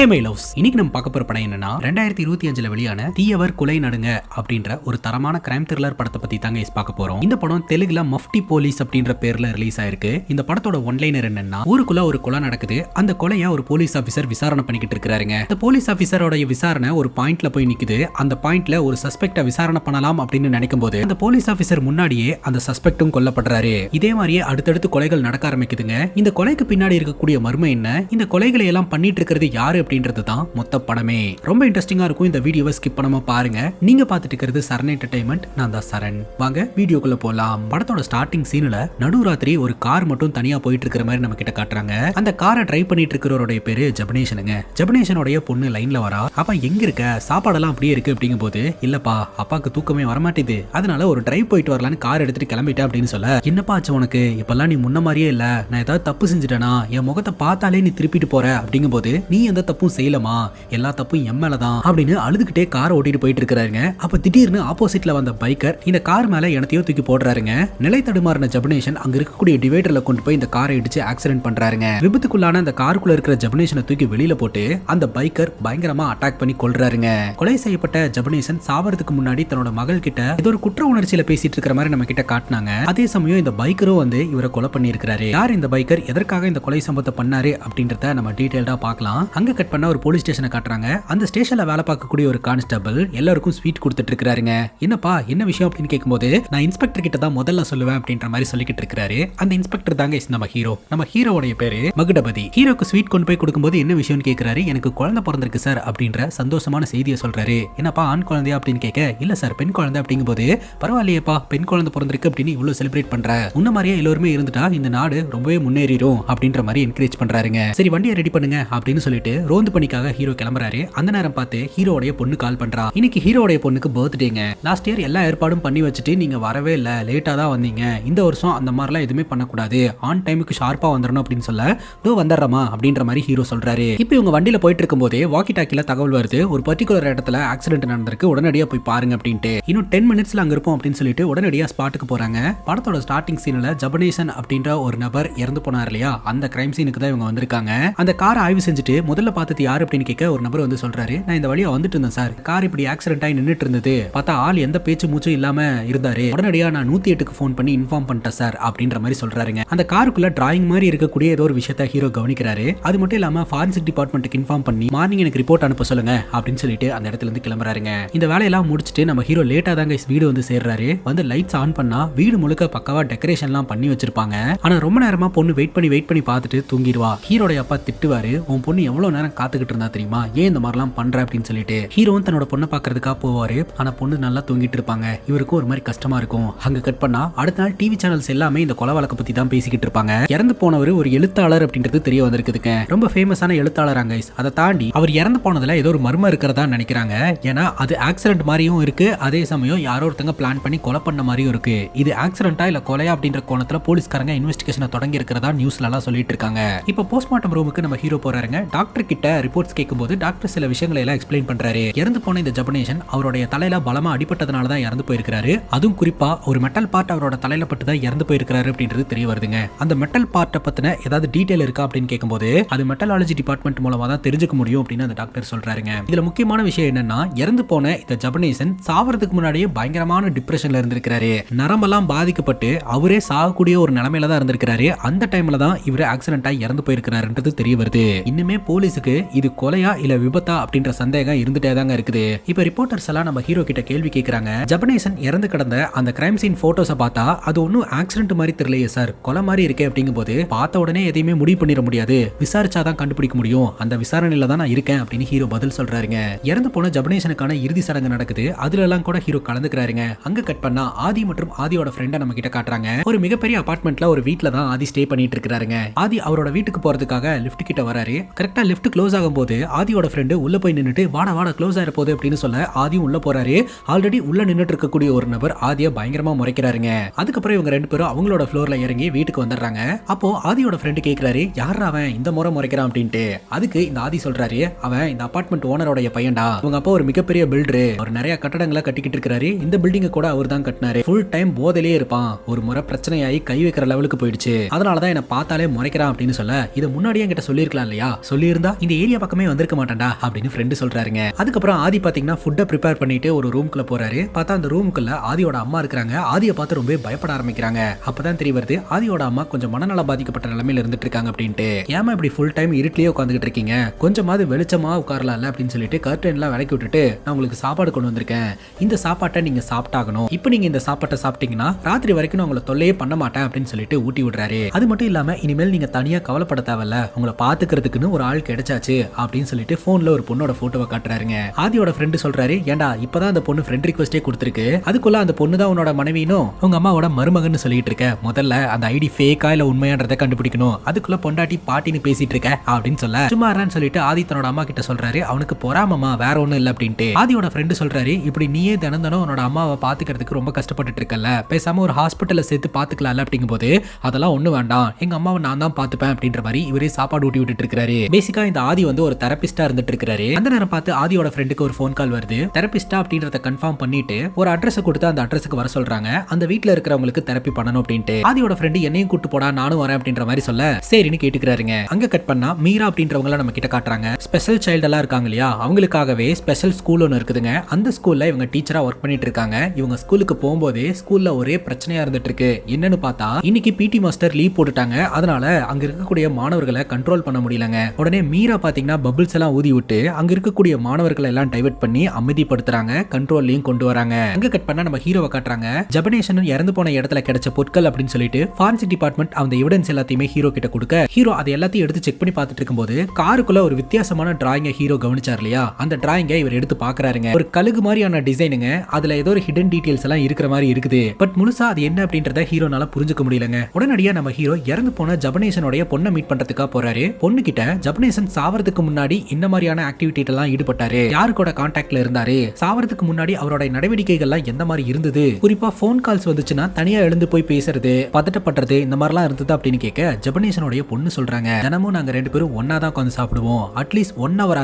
Hey my loves, இன்னைக்கு நம்ம பார்க்க போற படம் என்னன்னா 2025ல வெளியான தீயவர் குலை நடுங்க அப்படின்ற ஒரு தரமான கிரைம் த்ரில்லர் படத்தை பத்தி தாங்க பார்க்க போறோம். இந்த படம் தெலுங்குல மஃப்டி போலீஸ் அப்படின்ற பேர்ல ரிலீஸ் ஆயிருக்கு. இந்த படத்தோட ஒன்லைனர் என்னன்னா, ஊருக்குள்ள ஒரு கொலை நடக்குது. அந்த கொலையை ஒரு போலீஸ் ஆபீசர் விசாரணை பண்ணிக்கிட்டு இருக்காருங்க. அந்த போலீஸ் ஆபீசரோட விசாரணை ஒரு பாயிண்ட்ல போய் நிக்குது. அந்த பாயிண்ட்ல ஒரு சஸ்பெக்ட விசாரணை பண்ணலாம் அப்படின்னு நினைக்கும் போது அந்த போலீஸ் ஆபீசர் முன்னாடியே அந்த சஸ்பெக்டும் கொல்லப்படுறாரு. இதே மாதிரியே அடுத்தடுத்து கொலைகள் நடக்க ஆரம்பிக்குதுங்க. இந்த கொலைக்கு பின்னாடி இருக்கக்கூடிய மர்மம் என்ன, இந்த கொலைகளை எல்லாம் பண்ணிட்டு இருக்கிறது யாரு அப்படின்றது தான் மொத்த படமே. ரொம்ப இன்ட்ரெஸ்டிங்கா இருக்கும். இந்த வீடியோவை ஸ்கிப் பண்ணாம பாருங்க. நீங்க பார்த்துட்டு இருக்கிறது சரண் என்டர்டெயின்மெண்ட். நான் தான் சரண். வாங்க வீடியோக்குள்ள போலாம். படத்தோட ஸ்டார்டிங் சீன்ல நடுராத்திரி ஒரு கார் மட்டும் தனியா போயிட்டு இருக்கிற மாதிரி நம்ம கிட்ட காட்டுறாங்க. அந்த காரை டிரைவ் பண்ணிட்டு இருக்கிறவருடைய பேரு ஜெபனேஷனுங்க. ஜெபனேஷனுடைய பொண்ணு லைன்ல வரா. அப்பா எங்க இருக்க, சாப்பாடெல்லாம் அப்படியே இருக்கு அப்படிங்கும் போது, இல்லப்பா அப்பாக்கு தூக்கமே வரமாட்டேது, அதனால ஒரு டிரைவ் போயிட்டு வரலான்னு கார் எடுத்துட்டு கிளம்பிட்டேன் அப்படின்னு சொல்ல, என்னப்பா ஆச்சு உனக்கு, இப்பெல்லாம் நீ முன்ன மாதிரியே இல்ல, நான் ஏதாவது தப்பு செஞ்சுட்டேனா, என் முகத்தை பார்த்தாலே நீ திருப்பிட்டு போற அப்படிங்கும் போது, நீ எந்த தப்பும் செய்யலமா, எல்லா தப்பும் என் மேலதான் அப்படின்னு அழுதுகிட்டே காரை ஓட்டிட்டு போயிட்டு இருக்காருங்க. அப்ப திடீர்னு ஆப்போசிட்ல வந்த பைக்கர் இந்த கார் மேல எனத்தையோ தூக்கி போடுறாருங்க. நிலை தடுமாறின ஜெபனேஷன் அங்க இருக்கக்கூடிய டிவைடர்ல கொண்டு போய் இந்த காரை இடிச்சு ஆக்சிடென்ட் பண்றாருங்க. விபத்துக்குள்ளான அந்த காருக்குள்ள இருக்கிற ஜெபனேஷனை தூக்கி வெளியில போட்டு அந்த பைக்கர் பயங்கரமா அட்டாக் பண்ணி கொல்றாருங்க. கொலை செய்யப்பட்ட ஜெபனேஷன் சாவறதுக்கு முன்னாடி தன்னோட மகள் கிட்ட ஏதோ ஒரு குற்ற உணர்ச்சியில பேசிட்டு இருக்கிற மாதிரி நம்ம கிட்ட காட்டினாங்க. அதே சமயம் இந்த பைக்கரும் வந்து இவரை கொலை பண்ணி இருக்காரு. யார் இந்த பைக்கர், எதற்காக இந்த கொலை சம்பவத்தை பண்ணாரு அப்படின்றத நம்ம டீடைல்டா பார்க்கலாம். அங்க கட் பண்ண ஒரு போலீஸ் ஸ்டேஷனை காட்டுறாங்க. அந்த ஸ்டேஷன்ல வேலை பார்க்கக்கூடிய ஒரு கான்ஸ்டபிள் எல்லாருக்கும் ஸ்வீட் கொடுத்துட்டு இருக்காருங்க. என்னப்பா என்ன விஷயம் அப்படின்னு கேட்கும்போது, நான் இன்ஸ்பெக்டர் கிட்ட தான் முதல்ல சொல்லுவேன் அப்படின்ற மாதிரி சொல்லிக்கிட்டு இருக்காரு. அந்த இன்ஸ்பெக்டர் தாங்க நம்ம ஹீரோ. நம்ம ஹீரோவுடைய பேரு மகுடபதி. ஹீரோக்கு ஸ்வீட் கொண்டு போய் கொடுக்கும்போது என்ன விஷயம்னு கேட்கிறாரு. எனக்கு குழந்தை பிறந்திருக்கு சார் அப்படின்ற சந்தோஷமான செய்தியை சொல்றாரு. என்னப்பா ஆண் குழந்தையா அப்படின்னு கேட்க, இல்ல சார் பெண் குழந்தை அப்படிங்கும் போது, பரவாயில்லையப்பா பெண் குழந்தை பிறந்திருக்கு அப்படின்னு இவ்வளவு செலிப்ரேட் பண்ற, உன்ன மாதிரியே எல்லாருமே இருந்துட்டா இந்த நாடு ரொம்பவே முன்னேறிடும் அப்படின்ற மாதிரி என்கரேஜ் பண்றாருங்க. சரி வண்டியை ரெடி பண்ணுங்க அப்படின்னு சொல்லிட்டு ரோந்து பணிக்காக ஹீரோ கிளம்புறாரு. அந்த நேரம் பார்த்து ஹீரோடைய பொண்ணு கால் பண்றா. இன்னைக்கு ஹீரோடைய பொண்ணுக்கு பர்த்டேங்க. லாஸ்ட் இயர் எல்லா ஏற்பாடும் பண்ணி வச்சுட்டு நீங்க வரவே இல்ல, லேட்டா தான் வந்தீங்க. இந்த வருஷம் அந்த மாதிரிலாம் எதுவுமே பண்ணக்கூடாது, ஆன் டைமுக்கு ஷார்ப்பா வந்துடணும் அப்படின்னு சொல்ல, தோ வந்துடுறமா அப்படின்ற மாதிரி ஹீரோ சொல்றாரு. இப்போ இவங்க வண்டியில போயிட்டு இருக்கும் போதே வாக்கி டாக்கில தகவல் வருது, ஒரு பர்டிகுலர் இடத்துல ஆக்சிடென்ட் நடந்திருக்கு, உடனடியா போய் பாருங்க அப்படின்ட்டு. இன்னும் 10 மினிட்ஸ்ல அங்க இருப்போம் அப்படின்னு சொல்லிட்டு உடனடியா ஸ்பாட்டுக்கு போறாங்க. படத்தோட ஸ்டார்டிங் சீன்ல ஜெபனேஷன் அப்படின்ற ஒரு நபர் இறந்து போனார் இல்லையா, அந்த கிரைம் சீனுக்கு தான் இவங்க வந்திருக்காங்க. அந்த காரை ஆய்வு செஞ்சுட்டு முதல்ல பார்த்தது யாரு அப்படின்னு கேட்க, ஒரு நபர் வந்து சொல்றாரு, நான் இந்த வழியா வந்துட்டு இருந்தேன் சார், கார் இப்படி ஆக்சிடென்ட் ஆகி நின்னுட்டு இருந்தது, பார்த்தா ஆள் எந்த பேச்சு மூச்சும் இல்லாம இருந்தாரு, உடனடியா நான் 108க்கு ஃபோன் பண்ணி இன்ஃபார்ம் பண்ணிட்டேன் சார் அப்படின்ற மாதிரி சொல்றாருங்க. அந்த காருக்குள்ள டிராயிங் மாதிரி இருக்கக்கூடிய ஏதோ ஒரு விஷயத்தை ஹீரோ கவனிக்கிறாரு. அது மட்டும் இல்லாம ஃபாரன்சிக் டிபார்ட்மெண்ட்டுக்கு இன்ஃபார்ம் பண்ணி மார்னிங் எனக்கு ரிப்போர்ட் அனுப்ப சொல்லுங்க அப்படின்னு சொல்லிட்டு அந்த இடத்துல இருந்து கிளம்புறாருங்க. இந்த வேலையெல்லாம் முடிச்சுட்டு நம்ம ஹீரோ லேட்டா தாங்க வீடு வந்து சேர்றாரு. வந்து லைட்ஸ் ஆன் பண்ணா வீடு முழுக்க பக்காவா டெக்கரேஷன்லாம் பண்ணி வச்சிருப்பாங்க. ஆனா ரொம்ப நேரமா பொண்ணு வெயிட் பண்ணி பார்த்துட்டு தூங்கிடுவா. ஹீரோட அப்பா திட்டுவாரு, உன் பொண்ணு எவ்வளவு நேரம் காத்துக்கிட்டு இருந்தா தெரியுமா, ஏன் இந்த மாதிரிலாம் பண்ற அப்படின்னு சொல்லிட்டு. ஹீரோவும் தன்னோட பொண்ணை பாக்குறதுக்காக போவாரு. ஆனா பொண்ணு நல்லா தூங்கிட்டு இருப்பாங்க. இவருக்கும் ஒரு மாதிரி கஷ்டமா இருக்கும். அங்க கட் பண்ணா அடுத்த நாள் டிவி சேனல்ஸ் எல்லாமே இந்த கொலை வழக்க பத்தி தான் பேசிக்கிட்டு இருப்பாங்க. இறந்து போனவர் ஒரு எழுத்தாளர் அப்படின்றது தெரிய வந்திருக்குதுங்க. ரொம்ப ஃபேமஸான எழுத்தாளராங்க. அதை தாண்டி அவர் இறந்து போனதுல ஏதோ ஒரு மர்மம் இருக்கிறதா நினைக்கிறாங்க. ஏன்னா அது ஆக்சிடென்ட் மாதிரியும் இருக்கு, அதே சமயம் யாரோ ஒருத்தங்க பிளான் பண்ணி கொலை பண்ண மாதிரியும் இருக்கு. இது ஆக்சிடென்ட்டா இல்ல கொலையா அப்படின்ற கோணத்துல போலீஸ்காரங்க இன்வெஸ்டிகேஷனை தொடங்கி இருக்கிறதா நியூஸ்ல எல்லாம் சொல்லிட்டு இருக்காங்க. இப்போ போஸ்ட்மார்ட்டம் ரூமுக்கு நம்ம ஹீரோ போறாருங்க. டாக்டர் கிட்ட ரிப்போர்ட்ஸ் கேட்கும்போது டாக்டர் சில விஷயங்களை எல்லாம் எக்ஸ்பிளைன் பண்றாரு. இறந்து போன இந்த ஜெபனேஷன் அவருடைய தலையில பலமா அடிபட்டதுனால தான் இறந்து போயிருக்காரு. அதுவும் குறிப்பா ஒரு மெட்டல் பார்ட் அவரோட தலையில பட்டு தான் இறந்து போயிருக்காரு அப்படின்றது தெரிய வருதுங்க. அந்த மெட்டல் பார்ட்டை பத்தின ஏதாவது டீடைல் இருக்கா அப்படின்னு கேட்கும்போது, அது மெட்டலாலஜி டிபார்ட்மெண்ட் மூலமா தான் தெரிஞ்சுக்க முடியும் அப்படின்னு அந்த டாக்டர் சொல்றாருங்க. இதுல முக்கியமான விஷயம் என்னன்னா, இறந்து போன இந்த ஜெபனேஷன் சாவறதுக்கு முன்னாடியே பயங்கரமான டிப்ரெஷன்ல இருந்திருக்காரு. நரம்பெல்லாம் பாதிக்கப்பட்டு அவரே சாகக்கூடிய ஒரு நிலைமையில தான் இருந்திருக்காரு. அந்த டைம்ல தான் இவர் ஆக்சிடென்ட் ஆகி இறந்து போயிருக்காருன்றது தெரிய வருது. இன்னுமே போலீஸுக்கு இது கொலையா இல்ல விபத்தா அப்படின்ற சந்தேகம் இருந்துட்டே தாங்க இருக்குது. இப்ப ரிப்போர்ட்டர்ஸ் எல்லாம் நம்ம ஹீரோ கிட்ட கேள்வி கேக்குறாங்க. ஜெபனேஷன் இறந்து கிடந்த அந்த கிரைம் சீன் போட்டோஸை பார்த்தா அது ஒன்னும் ஆக்சிடென்ட் மாதிரி தெரியலையே சார், கொலை மாதிரி இருக்கே அப்படிங்கும் போது, பார்த்த உடனே எதையுமே முடிவு பண்ணிட முடியாது, விசாரிச்சாதான் கண்டுபிடிக்க முடியும், அந்த விசாரணையில தான் நான் இருக்கேன் அப்படின்னு ஹீரோ பதில் சொல்றாருங்க. இறந்து போன ஜெபனேஷனுக்கான இறுதி சடங்கு நடக்குது. அதுல எல்லாம் கூட ஹீரோ கலந்துக்கிறாருங்க. அங்க கட் பண்ணா ஆதி மற்றும் ஆதியோட ஃப்ரெண்டை நம்ம கிட்ட காட்டுறாங்க. ஒரு மிகப்பெரிய அபார்ட்மெண்ட்ல ஒரு வீட்ல தான் ஆதி ஸ்டே பண்ணிட்டு இருக்காருங்க. ஆதி அவரோட வீட்டுக்கு போறதுக்காக லிஃப்ட் கிட்ட வராரு. கரெக்டா லிஃப்ட் க்ளோஸ் ஆகும் போது ஆதியோட ஃப்ரெண்டு உள்ள போய் நின்னுட்டு வாடா வாடா க்ளோஸ் ஆயிர போகுது அப்படின்னு சொல்ல, ஆதியும் உள்ள போறாரு. ஆல்ரெடி உள்ள நின்னுட்டு இருக்கக்கூடிய ஒரு நபர் ஆதிய பயங்கரமா முறைக்கிறாருங்க. அதுக்கப்புறம் இவங்க ரெண்டு பேரும் அவங்களோட ஃப்ளோர்ல இறங்கி வீட்டுக்கு வந்துடுறாங்க. அப்போ ஆதியோட ஃப்ரெண்டு கேக்குறாரு, யாரா அவன் இந்த முறை முறைக்கிறான் அப்படின்ட்டு. அதுக்கு இந்த ஆதி சொல்றாரு, அவன் இந்த அபார்ட்மெண்ட் ஓனரோட பையன்டா, அவங்க அப்பா ஒரு மிகப்பெரிய பில்டரு, அவர் நிறைய கட்டடங்களை கட்டிக்கிட்டு இருக்காரு, இந்த பில்டிங்க கூட அவர் தான் கட்டினாரு, ஃபுல் டைம் போதையிலே இருப்பான், ஒரு முறை பிரச்சனையாகி கை வைக்கிற லெவலுக்கு போயிடுச்சு, அதனாலதான் என்ன பார்த்தாலே முறைக்கிறான் அப்படின்னு சொல்ல, இதை முன்னாடியே என்கிட்ட சொல்லியிருக்கலாம் இல்லையா, சொல்லியிருந்தா இந்த இந்த ஏரியா பக்கமே வந்திருக்க மாட்டேன்டா அப்படின்னு ஃப்ரெண்டு சொல்றாருங்க. அதுக்கப்புறம் ஆதி பாத்தீங்கன்னா ஃபுட்டை ப்ரிப்பேர் பண்ணிட்டு ஒரு ரூம்குள்ள போறாரு. பார்த்தா அந்த ரூமுக்குள்ள ஆதியோட அம்மா இருக்காங்க. ஆதியை பார்த்து ரொம்ப பயப்பட ஆரம்பிக்கிறாங்க. அப்பதான் தெரிய வருது ஆதியோட அம்மா கொஞ்சம் மனநல பாதிக்கப்பட்ட நிலைமையில இருந்துட்டு இருக்காங்க அப்படின்ட்டு. ஏமா இப்படி ஃபுல் டைம் இருட்டிலேயே உட்காந்துட்டு இருக்கீங்க, கொஞ்சமாவது வெளிச்சமா உட்காரலாம்ல அப்படின்னு சொல்லிட்டு கர்டன் எல்லாம் விலக்கி விட்டுட்டு நான் உங்களுக்கு சாப்பாடு கொண்டு வந்திருக்கேன், இந்த சாப்பாட்டை நீங்க சாப்பிட்டாகணும், இப்போ நீங்க இந்த சாப்பாட்டை சாப்பிட்டீங்கன்னா ராத்திரி வரைக்கும் நான் உங்களை தொல்லையே பண்ண மாட்டேன் அப்படின்னு சொல்லிட்டு ஊட்டி விடுறாரு. அது மட்டும் இல்லாம இனிமேல் நீங்க தனியா கவலைப்பட தேவையில்ல, உங்களை பாத்துக்கிறதுக்குன்னு ஒரு ஆள் கிடைச்சாச்சு அப்படின்னு சொல்லிட்டு போன்ல ஒரு பொண்ணோட போட்டோவை காட்டுறாருங்க. ஆதியோட ஃப்ரெண்டு சொல்றாரு, ஏண்டா இப்பதான் அந்த பொண்ணு ஃப்ரெண்ட் ரிக்வெஸ்டே கொடுத்துருக்கு, அதுக்குள்ள அந்த பொண்ணு தான் உன்னோட மனைவினும் உங்க அம்மாவோட மருமகன்னு சொல்லிட்டு இருக்க, முதல்ல அந்த ஐடி ஃபேக்கா இல்ல உண்மையான்றதை கண்டுபிடிக்கணும், அதுக்குள்ள பொண்டாட்டி பாட்டின்னு பேசிட்டு இருக்க அப்படின்னு சொல்ல சும்மாறான்னு சொல்லிட்டு ஆதி தன்னோட அம்மா கிட்ட சொல்றாரு. அவனுக்கு பொறாமமா வேற ஒண்ணும் இல்ல அப்படின்ட்டு. ஆதியோட ஃப்ரெண்டு சொல்றாரு, இப்படி நீயே தினம் தினம் உன்னோட அம்மாவை பாத்துக்கிறதுக்கு ரொம்ப கஷ்டப்பட்டு இருக்கல, பேசாம ஒரு ஹாஸ்பிட்டல்ல சேர்த்து பாத்துக்கலாம்ல அப்படிங்கும் போது அதெல்லாம் ஒண்ணு வேண்டாம், எங்க அம்மாவை நான் தான் பாத்துப்பேன் அப்படின்ற மாதிரி இவரே சாப்பாடு ஊட்டி விட்டுட்டு இருக்காரு. பேசிக்கா இந்த ஆதி வந்து ஒரு தெரபிஸ்டா இருந்துட்டு இருக்காரு. அந்த நேரம் பார்த்து ஆதியோட ஃப்ரெண்டுக்கு ஒரு ஃபோன் கால் வருது. தெரபிஸ்டா அப்படின்றத கன்ஃபார்ம் பண்ணிட்டு ஒரு அட்ரஸ் கொடுத்து அந்த அட்ரஸ்க்கு வர சொல்றாங்க. அந்த வீட்ல இருக்கிறவங்களுக்கு தெரப்பி பண்ணணும் அப்படின்ட்டு. ஆதியோட ஃப்ரெண்டு என்னையும் கூட்டு போடா நானும் வரேன் அப்படின்ற மாதிரி சொல்ல சரின்னு கேட்டுக்கிறாருங்க. அங்க கட் பண்ணா மீரா அப்படின்றவங்கள நம்ம கிட்ட காட்டுறாங்க. ஸ்பெஷல் சைல்டு எல்லாம் இருக்காங்க இல்லையா, அவங்களுக்காகவே ஸ்பெஷல் ஸ்கூல் ஒன்று இருக்குதுங்க. அந்த ஸ்கூல்ல இவங்க டீச்சரா ஒர்க் பண்ணிட்டு இருக்காங்க. இவங்க ஸ்கூலுக்கு போகும்போது ஸ்கூல்ல ஒரே பிரச்சனையா இருந்துட்டு இருக்கு. என்னன்னு பார்த்தா இன்னைக்கு பிடி மாஸ்டர் லீவ் போட்டுட்டாங்க. அதனால அங்க இருக்கக்கூடிய மாணவர்களை கண்ட்ரோல் பண்ண முடியலங்க. உடனே மீரா பாத்தீங்கன்னா பபிள்ஸ் எல்லாம் ஊதி விட்டு அங்க இருக்கக்கூடிய மாணவர்களை எல்லாம் டைவர்ட் பண்ணி அமைதிப்படுத்துறாங்க, கண்ட்ரோல்லையும் கொண்டு வராங்க. அங்க கட் பண்ணா நம்ம ஹீரோவை காட்டுறாங்க. ஜபனேஷன் இறந்து போன இடத்துல கிடைச்ச பொருட்கள் அப்படின்னு சொல்லிட்டு ஃபாரன்சிக் டிபார்ட்மெண்ட் அந்த எவிடன்ஸ் எல்லாத்தையுமே ஹீரோ கிட்ட கொடுக்க ஹீரோ அதை எல்லாத்தையும் எடுத்து செக் பண்ணி பார்த்துட்டு இருக்கும்போது காருக்குள்ள ஒரு வித்தியாசமான டிராயிங்கை ஹீரோ கவனிச்சார் இல்லையா, அந்த டிராயிங்கை இவர் எடுத்து பாக்குறாருங்க. ஒரு கழுகு மாதிரியான டிசைனுங்க, அதுல ஏதோ ஒரு ஹிடன் டீடைல்ஸ் எல்லாம் இருக்கிற மாதிரி இருக்குது. பட் முழுசா அது என்ன அப்படின்றத ஹீரோனால புரிஞ்சுக்க முடியலங்க. உடனடியா நம்ம ஹீரோ இறந்து போன ஜபனேஷனுடைய பொண்ணை மீட் பண்றதுக்காக போறாரு. பொண்ணு கிட்ட ஜபனேஷன் சாவறதுக்கு முன்னாடி இந்த மாதிரியான ஆக்டிவிட்டி எல்லாம் ஈடுபட்டாரு, யாரு கூட கான்டாக்ட்ல இருந்தாரு, சாவறதுக்கு முன்னாடி அவரோட நடவடிக்கைகள்லாம் எந்த மாதிரி இருந்தது, குறிப்பா போன் கால்ஸ் வந்துச்சுன்னா தனியா எழுந்து போய் பேசுறது, பதட்டப்படுறது, இந்த மாதிரிலாம் இருந்தது அப்படின்னு கேட்க ஜபனேஷனுடைய பொண்ணு சொல்றாங்க, தினமும் நாங்க ரெண்டு பேரும் ஒன்னா தான் உட்காந்து சாப்பிடுவோம், அட்லீஸ்ட் 1 hour